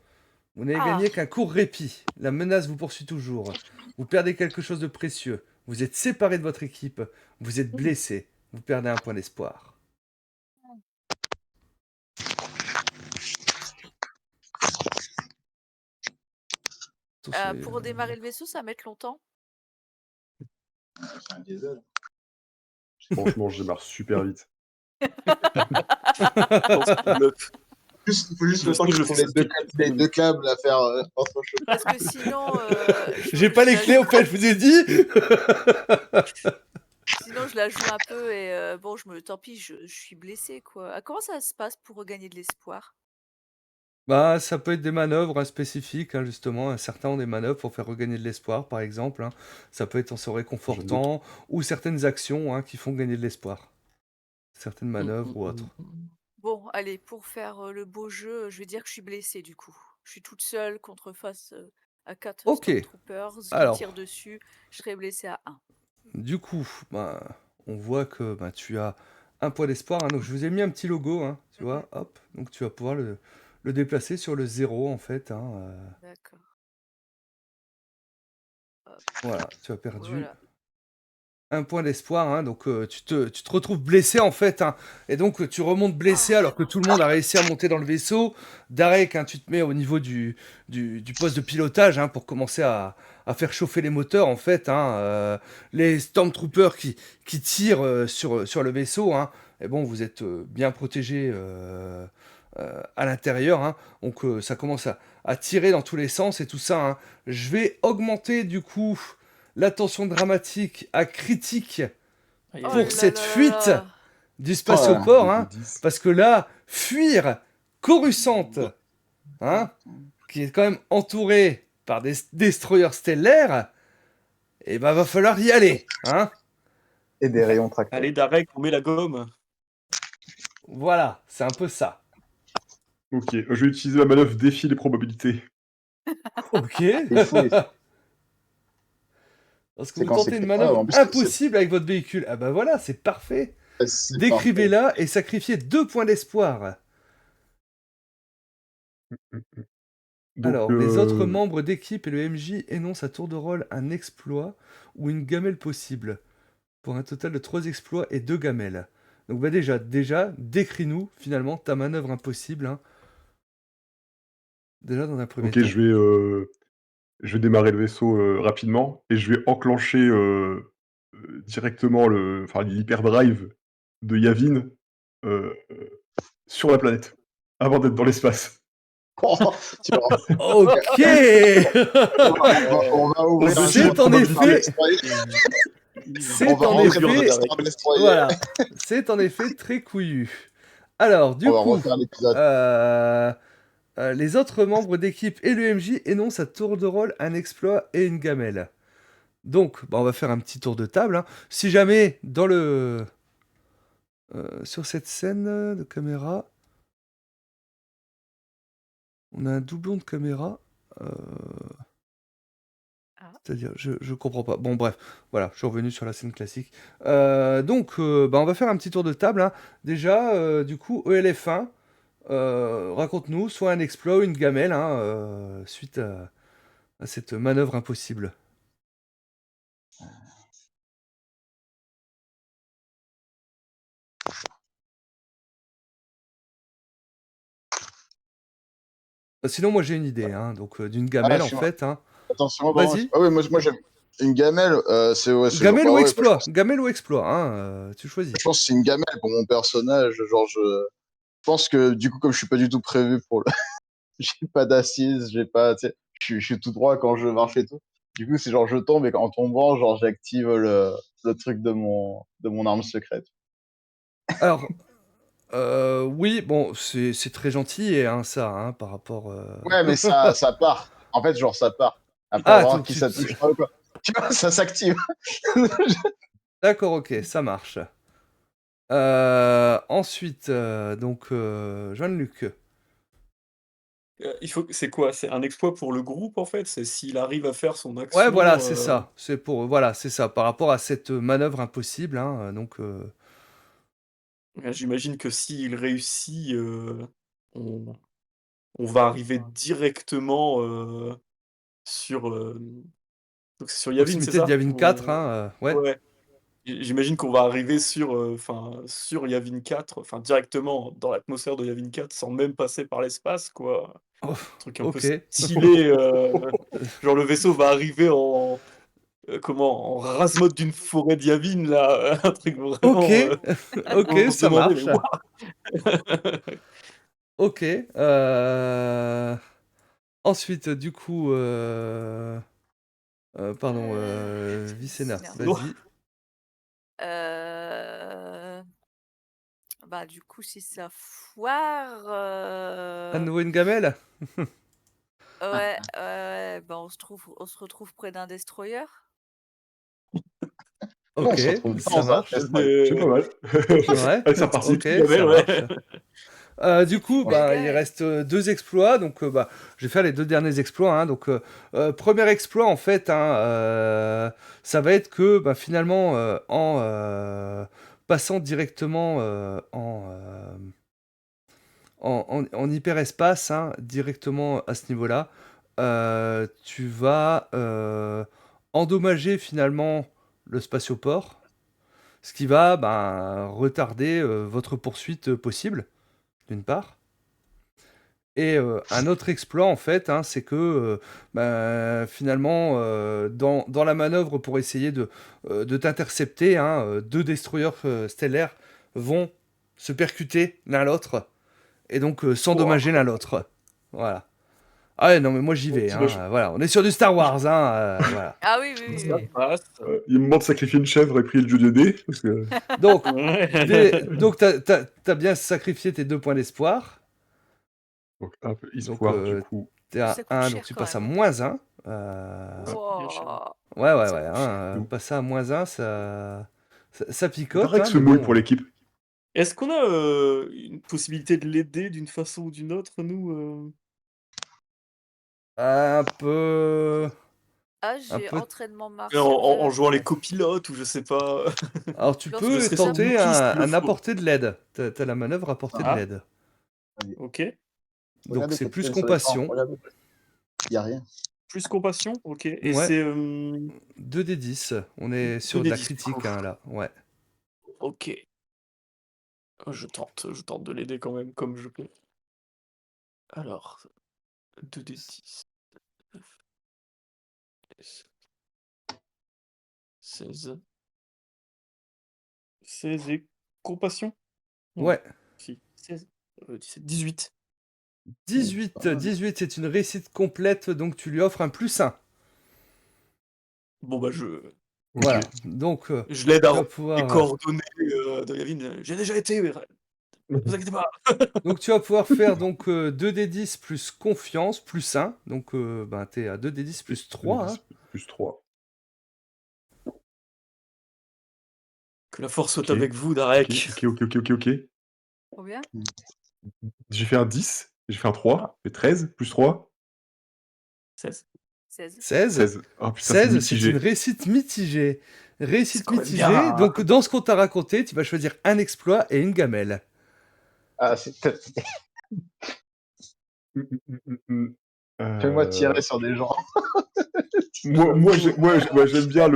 Vous n'avez Ah, gagné qu'un court répit. La menace vous poursuit toujours. Vous perdez quelque chose de précieux. Vous êtes séparé de votre équipe. Vous êtes blessé. Vous perdez un point d'espoir. Attention, pour démarrer le vaisseau, ça va mettre longtemps. C'est un diesel. Franchement, je démarre super vite. Je pense qu'il bluffe. Il faut juste Je le temps pense que je que trouve je les deux câbles à faire entrechoquer. Parce que sinon, J'ai pas les clés, en fait, je vous ai dit. Sinon, je la joue un peu et bon, tant pis, je suis blessée, quoi. Ah, comment ça se passe pour regagner de l'espoir? Bah, ça peut être des manœuvres spécifiques, hein, justement. Certains ont des manœuvres pour faire regagner de l'espoir, par exemple, hein. Ça peut être en se réconfortant, ou certaines actions, hein, qui font gagner de l'espoir. Certaines manœuvres ou autres. Bon, allez, pour faire le beau jeu, je vais dire que je suis blessée, du coup. Je suis toute seule face à 4 Ok. Stormtroopers qui me Alors. tirent dessus. Je serai blessée à 1. Du coup, bah, on voit que bah, tu as un point d'espoir, hein. Donc je vous ai mis un petit logo, hein, tu vois, hop. Donc tu vas pouvoir le déplacer sur le 0 en fait, hein, D'accord. voilà, tu as perdu Voilà. un point d'espoir, hein. Donc tu te retrouves blessé en fait, hein. Et donc tu remontes blessé alors que tout le monde a réussi à monter dans le vaisseau. Darek, hein, tu te mets au niveau du poste de pilotage, hein, pour commencer à faire chauffer les moteurs en fait, hein. Les Stormtroopers qui tirent sur le vaisseau, hein. Et bon, vous êtes bien protégés à l'intérieur, hein. Donc ça commence à tirer dans tous les sens et tout ça, hein. Je vais augmenter du coup la tension dramatique à critique Aïe, Oh pour là cette là là fuite là. du spatioport, hein, 10. parce que là, fuir Coruscant, hein, qui est quand même entouré par des destroyers stellaires, et ben va falloir y aller, hein. Et des rayons tracteurs. Allez, Darek, on met la gomme. Voilà, c'est un peu ça. Ok, je vais utiliser la manœuvre défi les probabilités. Ok. C'est fou. Parce que C'est vous quand tentez c'est une clair. manœuvre En plus, impossible avec votre véhicule. Ah bah voilà, c'est parfait. c'est Décrivez-la et sacrifiez 2 points d'espoir. Donc, Alors, les autres membres d'équipe et le MJ énoncent à tour de rôle un exploit ou une gamelle possible, pour un total de 3 exploits et 2 gamelles. Donc bah déjà, décris-nous finalement ta manœuvre impossible, hein. Déjà dans un premier Ok, temps. je vais démarrer le vaisseau rapidement et je vais enclencher directement l'hyperdrive de Yavin sur la planète avant d'être dans l'espace. Tu vois, Ok. on va ouvrir un C'est champ en de effet- destroyer. C'est On va en rentrer dans effet, le Star Destroyer. voilà, c'est en effet très couillu. Alors du On va coup, refaire l'épisode. les autres membres d'équipe et le MJ énoncent à tour de rôle un exploit et une gamelle. Donc, bah, on va faire un petit tour de table, hein. Si jamais, sur cette scène de caméra, on a un doublon de caméra. C'est-à-dire, je comprends pas. Bon, bref, voilà, je suis revenu sur la scène classique. Donc, bah, on va faire un petit tour de table, hein. Déjà, du coup, ELF1, raconte-nous soit un exploit ou une gamelle, hein, suite à cette manœuvre impossible. Sinon, moi j'ai une idée, hein, donc d'une gamelle en je suis- fait, hein. Attention, Vas-y. Ah oui, moi j'aime. Une gamelle, c'est Gamelle genre, ou ouais, exploit, gamelle ou exploit, hein, tu choisis. je pense que c'est une gamelle pour mon personnage. Genre, je pense que du coup, comme je suis pas du tout prévu pour le. J'ai pas d'assises, j'ai pas. Tu sais, je suis tout droit quand je marche et tout. Du coup, c'est genre, je tombe et en tombant, genre, j'active le truc de mon arme secrète. Alors, oui, bon, c'est très gentil, hein, ça, hein, par rapport. Ouais, mais ça part. En fait, genre, ça part. Après Ah, avoir donc qui tu- ça touche pas ou quoi. Tu vois, ça s'active. D'accord, ok, ça marche. Ensuite, donc, Jean-Luc. C'est quoi? C'est un exploit pour le groupe, en fait? C'est s'il arrive à faire son Ouais, voilà, action, c'est ça. Voilà, c'est ça. Par rapport à cette manœuvre impossible, hein, donc, j'imagine que s'il réussit, on on va arriver directement, sur, donc c'est sur Yavin, c'est proximité de ça? Yavin 4, hein, ouais. Ouais. J'imagine qu'on va arriver sur, sur Yavin 4, enfin directement dans l'atmosphère de Yavin 4 sans même passer par l'espace, quoi. Oh, Un truc un peu ok. stylé, genre le vaisseau va arriver en, comment? En rase mode d'une forêt de Yavin là, un truc Ok, vraiment, ok, on se ça demandait: «Mais marche. waouh!» Ok. Ensuite, du coup, pardon, Vicena, Vicena. vas-y. Heu, Bah, du coup, si ça foire, À nouveau une gamelle? ouais, bah, on se retrouve près d'un destroyer. On Ok, se retrouve ça dans un marche. test. C'est pas mal. Ouais, Allez, c'est reparti. ok, Gamelle, ça ouais. marche. Du C'est coup, une bah, il gamelle. reste 2 exploits. Donc, bah, je vais faire les 2 derniers exploits, hein. Donc, premier exploit, en fait, hein, ça va être que, bah, finalement, en passant directement en hyperespace, hein, directement à ce niveau-là, tu vas endommager finalement le spatioport, ce qui va ben, retarder votre poursuite possible, d'une part. Et un autre exploit, en fait, hein, c'est que ben, finalement, dans la manœuvre pour essayer de t'intercepter, hein, 2 destroyers stellaires vont se percuter l'un l'autre et donc s'endommager l'un l'autre. Voilà. Ah ouais, non, mais moi j'y vais, hein, voilà. On est sur du Star Wars, hein, voilà. Ah oui, oui, oui, Ça oui. passe. Il me demande de sacrifier une chèvre et prier le dieu des dés. Parce que... Donc, Ouais. donc t'as bien sacrifié tes 2 points d'espoir. Donc, hop, Donc, espoir, du coup. t'es à Ça coûte 1, donc cher tu quand passes à même, hein. -1. Bien cher. Wouah! Ouais, ouais, Ça ouais, coûte cher. hein, passer à -1, ça Il picote, paraît que hein, ce mais mouille bon. pour l'équipe. Est-ce qu'on a, une possibilité de l'aider d'une façon ou d'une autre, nous? Un peu... Ah, Un j'ai peu... entraînement En martial en jouant les V29. copilotes ou je sais pas. Alors, tu Lorsque Je peux serais vous son tenter outil s'il le un faut. apporter de l'aide. T'as la manœuvre apporter de Ah, l'aide. OK. Donc, Regardez, c'est plus capitaine, sur l'écran. compassion. Regardez. Il n'y a rien. Plus compassion? OK et Ouais, c'est, 2d10. On est 2 sur de des la 10 du coup. critique, hein, là. Ouais. OK. Je tente de l'aider quand même comme je peux. Alors, 2 des 10, 9, 16. 16 et compassion? Non, Ouais. si, 16, 17, 18. 18, Pas mal. 18, c'est une réussite complète, donc tu lui offres un +1. Bon bah Ok. Voilà. Donc, je l'aide à tu vas rentrer les pouvoir... coordonnées, de Yavin, «J'ai déjà été, vous inquiétez pas!» Donc tu vas pouvoir faire donc 2d10 plus confiance plus 1. Donc ben, t'es à 2d10 plus 3. Hein. Plus 3. Que la force soit Ok. avec vous, Ok, Darek. ok. Combien? J'ai fait un 10, j'ai fait un Ah, 3, et 13, plus 3, 16. 16. 16. 16. Oh putain, c'est 16, c'est une mitigé. réussite mitigée. C'est Réussite quand même mitigée. bien! Donc dans ce qu'on t'a raconté, tu vas choisir un exploit et une gamelle. Ah, c'est peut-être. Hum. Fais-moi tirer sur des gens. Moi, j'aime bien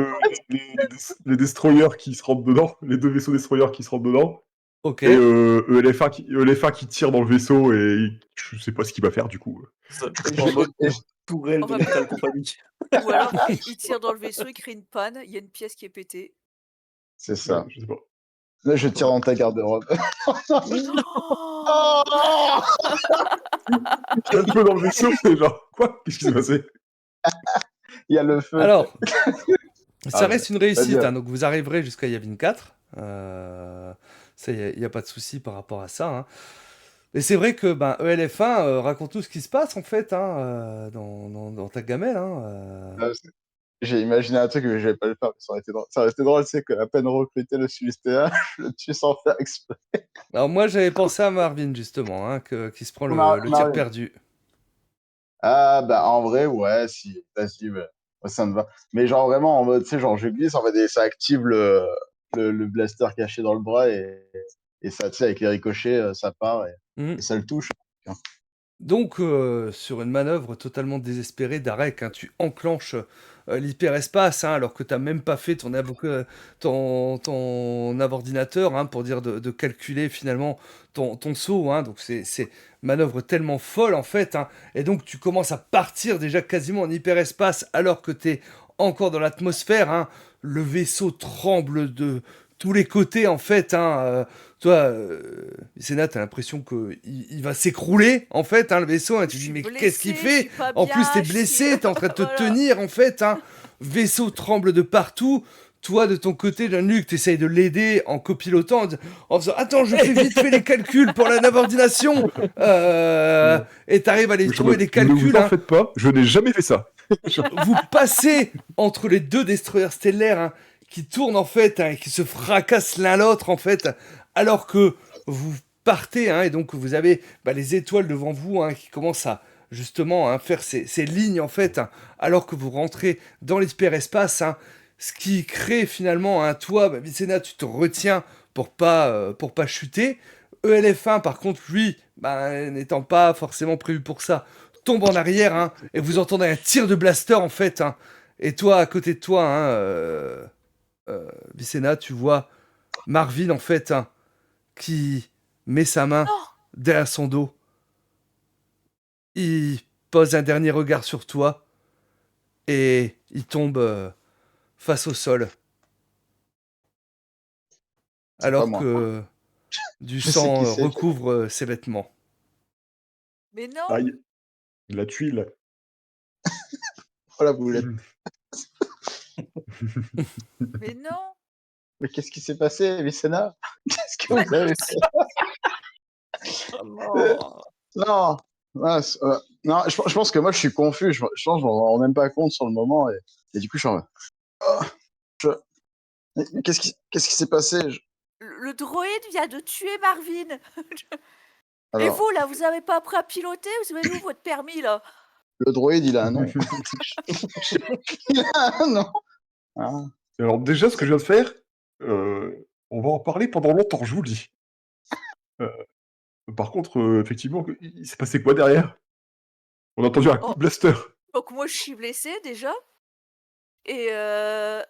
les destroyers qui se rentrent dedans, les 2 vaisseaux destroyers qui se rentrent dedans, Ok. et ELF1 qui tire dans le vaisseau, et je sais pas ce qu'il va faire du coup. Ça Et en je- mode et je- tourelle de Enfin, Lethal Company. ou alors il tire dans le vaisseau, il crée une panne, il y a une pièce qui est pétée. C'est ça. Je sais pas. Là, je tire dans ta garde-robe. Oh! Oh Il y a le feu dans le vaisseau, c'est genre, quoi? Qu'est-ce qui s'est passé? Il y a le feu. Alors, ça Ah, reste une vas-y, réussite. Hein, donc vous arriverez jusqu'à Yavin 4. Ça, il n'y a pas de souci par rapport à ça. Hein. Et c'est vrai que ben, ELF1 raconte tout ce qui se passe en fait hein, dans ta gamelle. Hein, Ah, j'ai imaginé un truc, mais je vais pas le faire. Ça aurait été drôle, tu sais, qu'à peine recruté le Philistéen, je le tue sans faire exprès. Alors moi, j'avais pensé à Marvin, justement, hein, qui se prend le tir Marvin. perdu. Ah, bah, en vrai, ouais, si, vas-y, ouais. Ouais, ça me va. Mais genre, vraiment, en mode, tu sais, genre, je glisse, en fait, et ça active le blaster caché dans le bras, et ça, tu sais, avec les ricochets, ça part, Mhm. et ça le touche. Donc, sur une manœuvre totalement désespérée d'Arek, hein, tu enclenches l'hyperespace, hein, alors que tu n'as même pas fait ton ordinateur, hein, pour dire de calculer finalement ton saut. Hein. Donc, c'est manœuvre tellement folle en fait. Hein. Et donc, tu commences à partir déjà quasiment en hyperespace alors que tu es encore dans l'atmosphère. Hein. Le vaisseau tremble de tous les côtés en fait. Hein. Toi, Sénat, t'as l'impression qu'il va s'écrouler, en fait, hein, le vaisseau. Hein, Je tu te dis, suis mais qu'est-ce qu'il blessée, je suis fait? pas En plus, t'es bien, je suis blessé, t'es en train de te voilà. tenir, en fait. Hein. Vaisseau tremble de partout. Toi, de ton côté, Jean-Luc, t'essayes de l'aider en copilotant, en faisant, attends, je fais vite fait les calculs pour la navordination. Et t'arrives à les Je suis en trouver mode, les ne calculs. vous en Hein. faites pas, je n'ai jamais fait ça. Vous passez entre les deux destroyers stellaires, hein, qui tournent en fait, hein, et qui se fracassent l'un l'autre en fait, alors que vous partez, hein, et donc vous avez les étoiles devant vous, hein, qui commencent à justement, hein, faire ces lignes en fait, hein, alors que vous rentrez dans l'hyperespace, hein, ce qui crée finalement, hein, toi, Vicena, tu te retiens pour pas chuter. ELF1 par contre, lui, n'étant pas forcément prévu pour ça, tombe en arrière, hein, et vous entendez un tir de blaster en fait. Hein, et toi, à côté de toi, hein, Vicena, tu vois Marvin en fait, hein, qui met sa main Non, derrière son dos. Il pose un dernier regard sur toi et il tombe face au sol, C'est pas alors moi. que du Je sais sang qui c'est. recouvre ses vêtements. mais non, Aïe, la tuile. Oh la boulette. mais non. Mais qu'est-ce qui s'est passé, Vicena? Qu'est-ce que Bah, vous avez fait? Oh non. Non, mince, non, je pense que moi, je suis confus. Je pense que je m'en rends même pas compte sur le moment. Et du coup, je suis en mode, oh, je- mais qu'est-ce qui s'est passé? Le droïde vient de tuer Marvin. Et Alors, vous, là, vous avez pas appris à piloter? Vous avez où votre permis, là? le droïde, il a un nom. Il a un nom. Ah. Alors déjà, ce que je viens de faire, on va en parler pendant longtemps, je vous le dis. Euh, Par contre, effectivement, il s'est passé quoi derrière? On a entendu un coup Oh, de blaster. donc moi, je suis blessée, déjà. Et le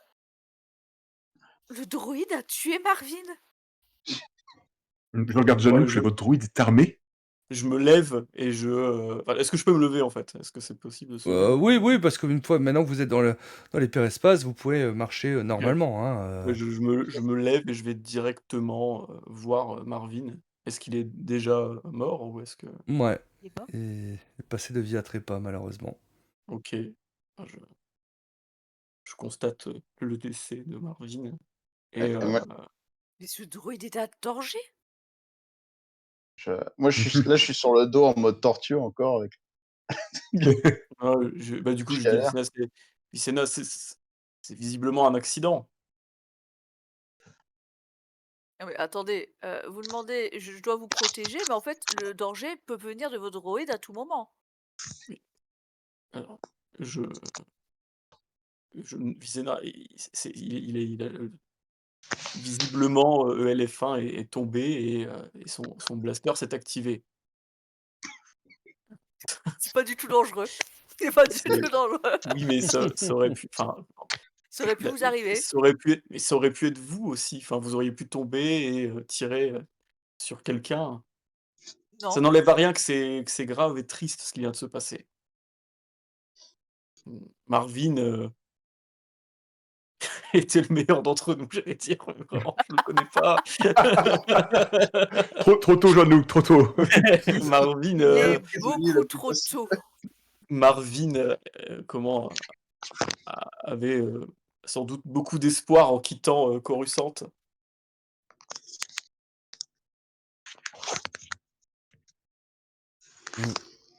droïde a tué Marvin. Je regarde Ouais, Jean-Luc, je fais, votre droïde est armé? je me lève et enfin, est-ce que je peux me lever en fait? Est-ce que c'est possible de se lever? Oui, parce qu'une fois, maintenant que vous êtes dans l'hyperespace, vous pouvez marcher Ok. normalement. Hein, Ouais, je me lève et je vais directement voir Marvin. Est-ce qu'il est déjà mort ou est-ce que... Ouais. Il est mort. Et passé de vie à trépas, malheureusement. Ok. Ah, je constate le décès de Marvin. Et Et moi, Mais ce droïde est en danger? là, je suis sur le dos en mode tortue encore. bah, du coup, Je je dis à galère. Vicena, Vicena, c'est visiblement un accident. Non, mais attendez, vous demandez, je dois vous protéger, mais en fait, le danger peut venir de votre droïde à tout moment. Oui. Alors, je, Vicena, il a, visiblement, ELF1 est tombé et son blaster s'est activé. C'est pas du tout dangereux. C'est pas du C'est tout dangereux. Oui, mais ça aurait pu, enfin, Ça aurait pu la vous arriver. ça aurait pu être vous aussi. Enfin, vous auriez pu tomber et tirer, sur quelqu'un. Ça Non. n'enlève à rien que c'est grave et triste ce qui vient de se passer. Marvin, était le meilleur d'entre nous, j'allais dire, mais vraiment, je le connais pas. Trop tôt, Jean-Luc, trop tôt. Marvin, Il est Prisonnier beaucoup le plus trop possible. tôt. Marvin, comment avait, sans doute beaucoup d'espoir en quittant, Coruscant. Mm.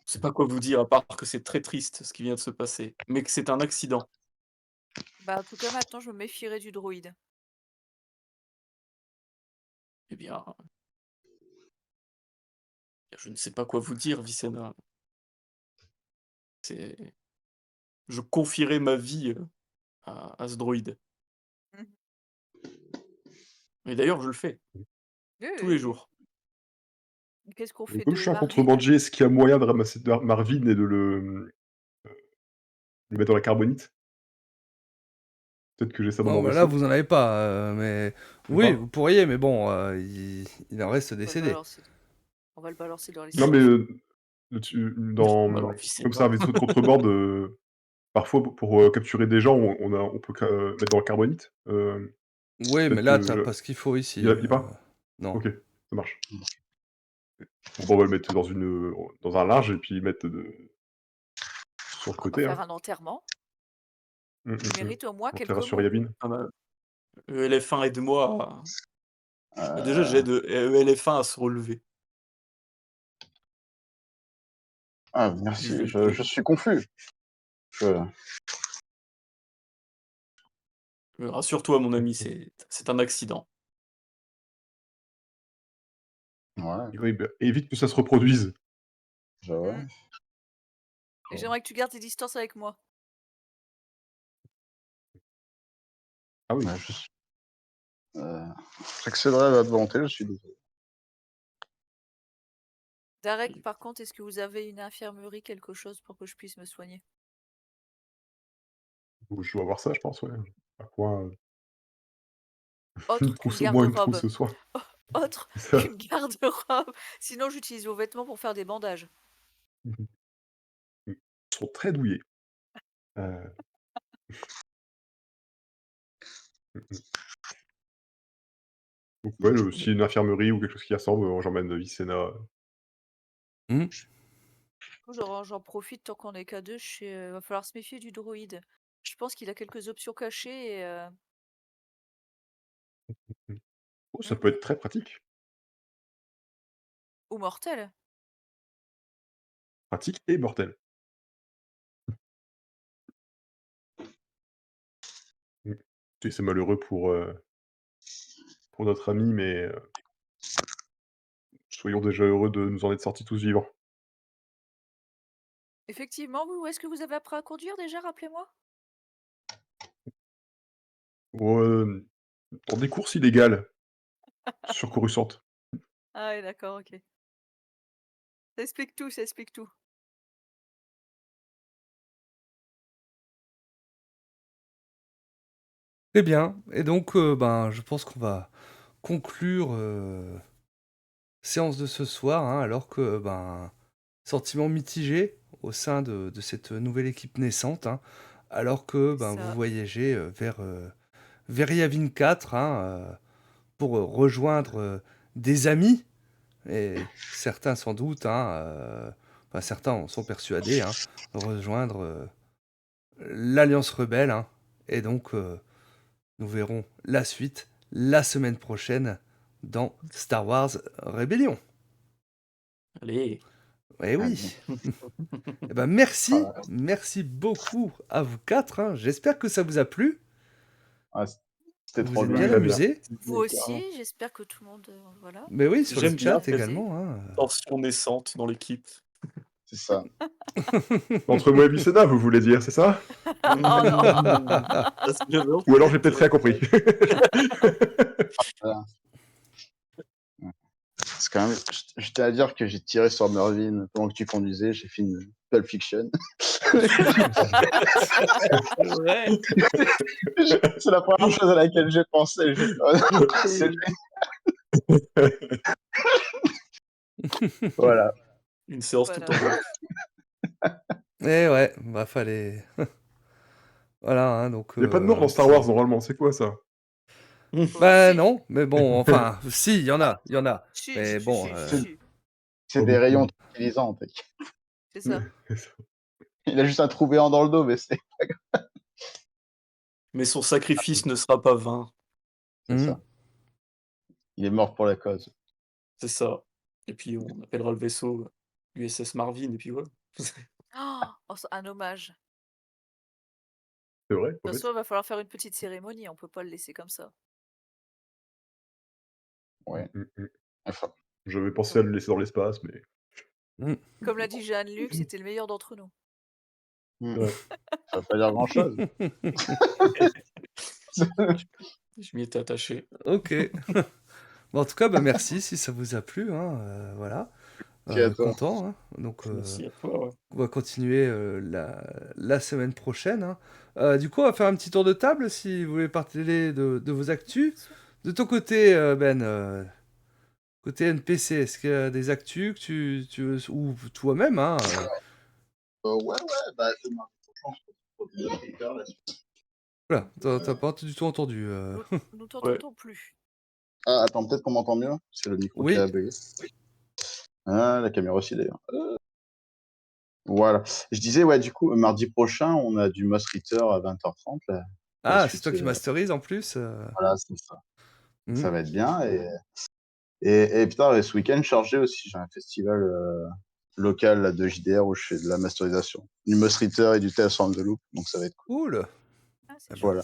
Je sais pas quoi vous dire à part que c'est très triste ce qui vient de se passer, mais que c'est un accident. Bah, en tout cas, maintenant, je me méfierai du droïde. Eh bien, je ne sais pas quoi vous dire, Vicena. C'est Je confierai ma vie, à ce droïde. Mmh. Et d'ailleurs, je le fais, Oui, tous les oui, oui. jours. Qu'est-ce qu'on Donc fait comme je de suis un Marvin? contrebandier, est-ce qu'il y a moyen de ramasser Marvin et de le mettre dans la carbonite? Peut-être que j'ai ça dans Oh, mon bah là, vaisseau. vous en avez pas, mais Ou oui, pas? vous pourriez, mais bon, il en reste On va le décédé. balancer on va le balancer dans les Non mais, siphons. Alors comme c'est Vicena. un vaisseau de contrebande, parfois pour, capturer des gens, on peut mettre dans la carbonite. Oui, mais Peut-être là, que tu pas ce qu'il faut il y ici, a pas? non. OK, ça marche. Bon, on va le mettre dans un large et puis mettre sur le On va côté, faire hein. un enterrement. Mmh, Il mmh, mmh. mérite au moins On quelques tirera sur mots. Yavin. Ah bah, ELF1 aide-moi déjà Euh, j'aide ELF1 à se relever. Ah, Je merci, vais je suis confus. Je- rassure-toi mon ami, c'est un accident. Ouais, Oui, bah, évite que ça se reproduise. ouais. Mmh. Et j'aimerais que tu gardes tes distances avec moi. Ah oui. Bah, j'accéderai à votre volonté, je suis désolé. Darek, par contre, est-ce que vous avez une infirmerie, quelque chose pour que je puisse me soigner? Je dois avoir ça, je pense, ouais. À quoi, Autre qu'une consomme-moi une trousse garde-robe. ce soir. Autre C'est ça. qu'une garde-robe. Sinon, j'utilise vos vêtements pour faire des bandages. Mmh mh. Mmh. Ils sont très douillés. Heu, mmh mh. Donc ouais, s'il y a une infirmerie ou quelque chose qui ressemble, j'emmène Vicena. Mmh. J'en profite tant qu'on est qu'à deux. Va falloir se méfier du droïde. Je pense qu'il a quelques options cachées et Mmh. Oh, ça mmh, peut être très pratique. ou mortelles. Pratique et mortel. Mmh. C'est malheureux pour notre ami, mais soyons déjà heureux de nous en être sortis tous vivants. Effectivement, vous, où est-ce que vous avez appris à conduire déjà, rappelez-moi? Ou, dans des courses illégales sur Coruscant. Ah ouais, d'accord, OK. Ça explique tout, ça explique tout. Très bien, et donc, ben, je pense qu'on va conclure, séance de ce soir, hein, alors que, ben, sentiment mitigé au sein de cette nouvelle équipe naissante, hein, alors que, C'est ben, vous ça. voyagez, vers Yavin 4, hein, pour, rejoindre, des amis, et certains sans doute, hein, enfin certains en sont persuadés, hein, rejoindre, l'Alliance rebelle, hein, et donc, nous verrons la suite la semaine prochaine dans Star Wars Rébellion. Allez. Eh Allez. oui. Eh ben merci, Ah, merci beaucoup à vous 4, hein. J'espère que ça vous a plu, ah, que c'était vous trop êtes Oui, bien bien. très bien. amusés. Vous Mais aussi, carrément. j'espère que tout le monde, voilà, Mais oui, sur le J'aime bien chat s'est cette amusé. également, hein. tension naissante dans l'équipe. C'est ça. Entre moi et Vicena, vous voulez dire, c'est ça? Oh non! Parce que j'avais Ou entendu alors j'ai peut-être rien compris. Voilà. C'est quand même, je tiens à dire que j'ai tiré sur Mervyn pendant que tu conduisais, j'ai fait une Pulp Fiction. C'est vrai. C'est la première chose à laquelle j'ai pensé. J'ai fait, oh non, c'est lui. Voilà. Une séance Voilà, tout en voilà. blanc. Eh ouais, bah fallait voilà, hein, donc, Il y a pas de mort dans Star si Wars normalement, c'est quoi ça? Oh bah si! non, mais bon, enfin, si, il y en a, Si, mais si, bon, si, si, C'est si, c'est Pas des rayons beaucoup. tranquillisants. T'inquiète. c'est ça. Il a juste un trou béant dans le dos, mais Mais son sacrifice ne sera pas vain. c'est mmh. ça. Il est mort pour la cause. C'est ça. Et puis on appellera le vaisseau USS Marvin et puis voilà. Oh, un hommage. C'est vrai, De pas toute bête. façon, il va falloir faire une petite cérémonie, on peut pas le laisser comme ça. Ouais. Mmh. Enfin, J'avais pensé à Comme le laisser dans l'espace, mais Mmh. comme l'a dit Jeanne-Luc, c'était le meilleur d'entre nous. ouais. ça veut pas dire grand-chose. Je m'y étais attaché. OK. Bon, en tout cas, bah, merci si ça vous a plu, hein, voilà. Ok, à toi. Content, hein. Donc, Merci à toi, ouais. on va continuer, la semaine prochaine, hein. Du coup, on va faire un petit tour de table si vous voulez parler de vos actus. Bien sûr. De ton côté, Ben, côté NPC, est-ce qu'il y a des actus que tu veux ou toi-même, hein, Ouais, bah, c'est marrant. Franchement, je pense que c'est trop bien, la suite. Voilà, tu pas du tout entendu, Nous Ouais. t'entendons plus. Ah, attends, peut-être qu'on m'entend mieux. C'est le micro qui Oui. a bugué. Ah, la caméra aussi, d'ailleurs. Voilà. Je disais, ouais, du coup, mardi prochain, on a du Moss Ritter à 20h30. La Ah, c'est suite, toi qui masterise en plus, voilà, c'est ça. Donc, Mmh. ça va être bien. Et putain, et ce week-end, chargé aussi. J'ai un festival local là, de JDR où je fais de la masterisation. Du Moss Ritter et du Tales from the Loop. Donc, ça va être cool. Cool. Ah, c'est Eh ben Voilà.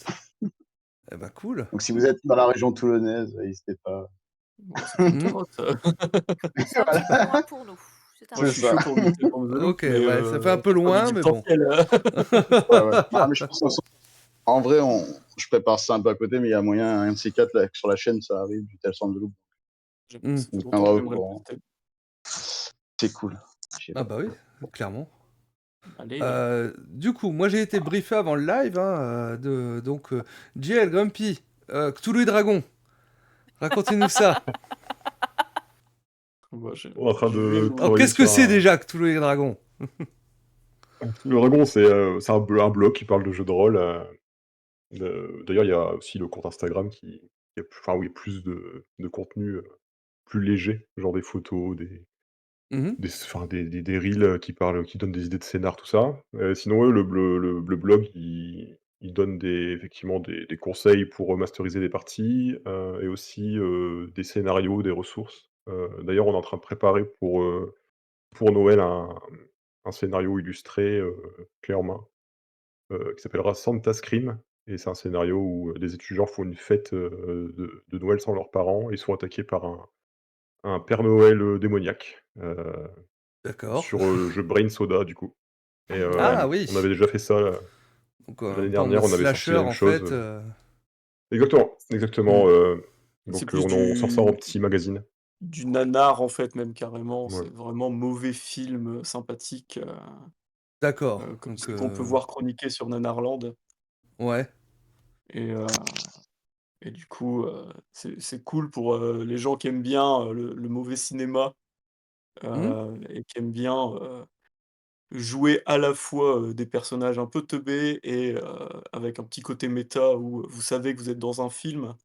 eh ben, cool. Donc, si vous êtes dans la région toulonnaise, n'hésitez pas. Bon, c'est plus carotte. C'est un petit peu loin pour nous. C'est un Moi, je C'est peu suis ça. chaud pour visiter From the Loop, OK, mais ouais, ça fait un peu j'ai pas loin, du mais bon. potentiel. Ouais, ouais. Ah, mais je pense en vrai, je prépare ça un peu à côté, mais il y a moyen, un de ces quatre, là, sur la chaîne, ça arrive, du Tales from the Loop. Mmh. Ça On fait se longtemps tiendra que au j'aimerais le courant. tester. C'est cool. Ah bah oui, clairement. Allez. Du coup, moi j'ai été briefé avant le live, hein, donc JL Grumpy, Cthulhu et Dragon. Racontez-nous ça. Bah, On est en train je vais de Alors travailler qu'est-ce que sur c'est un. déjà Cthulhu et Dragon? Le dragon, c'est un blog qui parle de jeux de rôle. D'ailleurs, il y a aussi le compte Instagram qui a enfin, oui, plus de contenu plus léger, genre des photos, Mmh. enfin, des reels qui parlent, qui donnent des idées de scénar, tout ça. Sinon, ouais, le blog, il donne effectivement des conseils pour masteriser des parties et aussi des scénarios, des ressources. D'ailleurs, on est en train de préparer pour Noël un scénario illustré clé en main qui s'appellera Santa Scream et c'est un scénario où, des étudiants font une fête, de Noël sans leurs parents et sont attaqués par un père Noël, démoniaque, D'accord. sur, le jeu Brain Soda du coup et Ah oui. on avait déjà fait ça, Donc l'année un peu en dernière, mode on avait sorti slasher la même en chose, fait, exactement, Mmh. exactement, C'est donc plus on sort ça en du petit magazine. nanar, en fait, même carrément. Ouais. C'est vraiment mauvais film, sympathique, d'accord. comme Donc ceux qu'on peut voir chroniquer sur Nanarland ouais. et du coup, c'est cool pour, les gens qui aiment bien, le mauvais cinéma, Mmh. et qui aiment bien, jouer à la fois, des personnages un peu teubés et avec un petit côté méta où vous savez que vous êtes dans un film,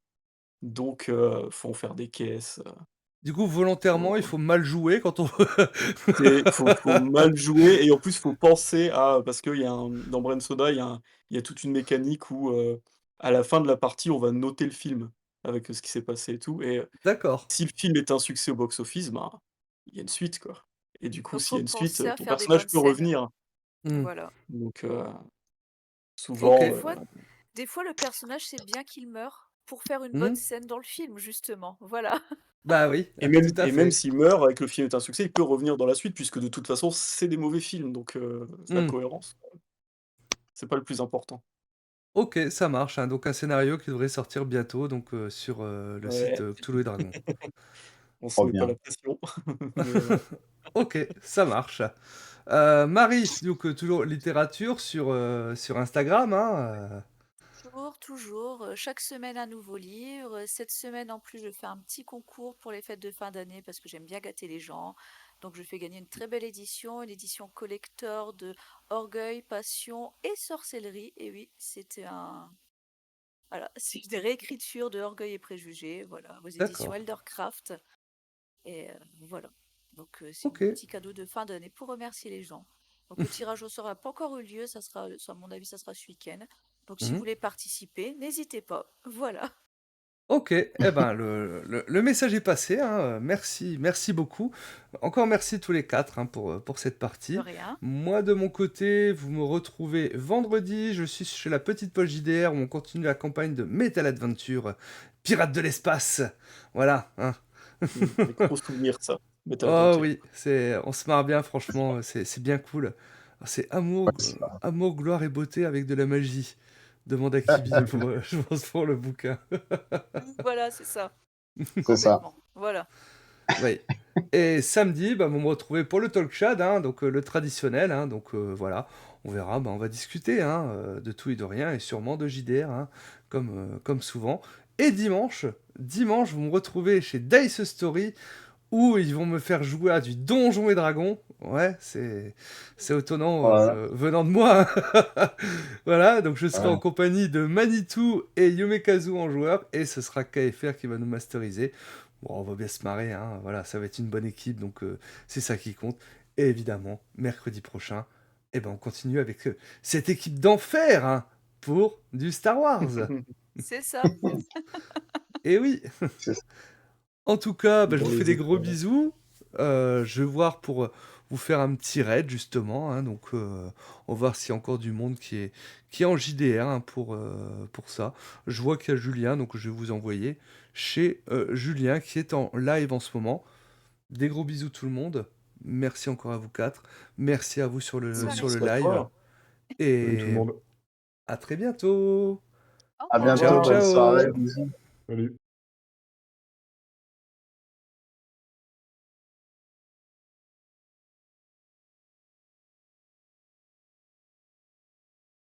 donc faut en faire des caisses, Du coup, volontairement, il faut faut mal jouer quand on faut mal jouer et en plus, faut penser à parce qu'il y a un dans Brain Soda, il y a toute une mécanique où, à la fin de la partie, on va noter le film avec, ce qui s'est passé et tout et D'accord. si le film est un succès au box-office, ben, il y a une suite, quoi et du coup, Donc s'il y faut a une suite, penser à ton faire des personnage bonnes peut scènes. revenir Mmh. Voilà. donc Et OK. souvent, des fois le personnage c'est bien qu'il meure pour faire une bonne Mmh. scène dans le film justement. Voilà. Bah oui, tout à et même fait. s'il meurt et que le film est un succès, il peut revenir dans la suite puisque de toute façon, c'est des mauvais films donc la Mmh. cohérence, c'est pas le plus important. OK, ça marche, hein, donc un scénario qui devrait sortir bientôt donc sur, le site, Ouais, Cthulhu et Dragon. on se Trop met pas bien. la pression, mais ouais. OK, ça marche. Marie, donc toujours littérature sur Instagram, hein, Toujours, toujours, chaque semaine un nouveau livre. Cette semaine en plus je fais un petit concours pour les fêtes de fin d'année parce que j'aime bien gâter les gens. Donc je fais gagner une très belle édition, une édition collector de Orgueil, Passion et Sorcellerie. Et oui, c'était un... Voilà, c'est des réécritures de Orgueil et Préjugés, voilà, aux éditions d'accord. Eldercraft. Et voilà. Donc c'est mon OK. petit cadeau de fin d'année pour remercier les gens. Donc le tirage au sort n'a pas encore eu lieu, ça sera, à mon avis, ça sera ce week-end. Donc si vous Mmh. voulez participer, n'hésitez pas. Voilà. OK, eh ben, le message est passé, hein, merci beaucoup. Encore merci tous les 4 hein, pour cette De partie. rien. Moi, de mon côté, vous me retrouvez vendredi, je suis chez la Petite Poche JDR où on continue la campagne de Metal Adventure, Pirates de l'espace. Voilà, hein. Des gros souvenirs, ça, Metal Oh Adventure. oui, on se marre bien franchement, c'est bien cool. C'est Ouais, c'est ça. amour, gloire et beauté avec de la magie. Demande à Kibi je pense pour le bouquin. Voilà, c'est ça. C'est ça. Complètement. Voilà. Oui. Et samedi, bah, vous me retrouvez pour le talk chat, hein, donc le traditionnel, hein, donc voilà, on verra, bah, on va discuter hein, de tout et de rien, et sûrement de JDR, hein, comme souvent. Et dimanche, vous me retrouvez chez Dice Story, où ils vont me faire jouer à du Donjons et Dragons. Ouais, c'est étonnant Voilà. venant de moi. Hein. Voilà, donc je serai Ouais. en compagnie de Manitou et Yumekazu en joueur, et ce sera KFR qui va nous masteriser. Bon, on va bien se marrer, hein. Voilà, ça va être une bonne équipe, donc c'est ça qui compte. Et évidemment, mercredi prochain, eh ben, on continue avec cette équipe d'enfer hein, pour du Star Wars. C'est ça. Et oui. C'est ça. En tout cas, bah, je Dans vous fais les des gros étoiles. bisous. Je vais voir pour vous faire un petit raid, justement. Hein, donc, on va voir s'il y a encore du monde qui est en JDR hein, pour ça. Je vois qu'il y a Julien, donc je vais vous envoyer chez Julien qui est en live en ce moment. Des gros bisous tout le monde. Merci encore à vous 4. Merci à vous sur le, Soirée. sur le Merci à live. toi. Salut tout le Et monde. à très bientôt. Au À revoir. Ciao, bientôt, bonne soirée, ciao. bisous. Salut.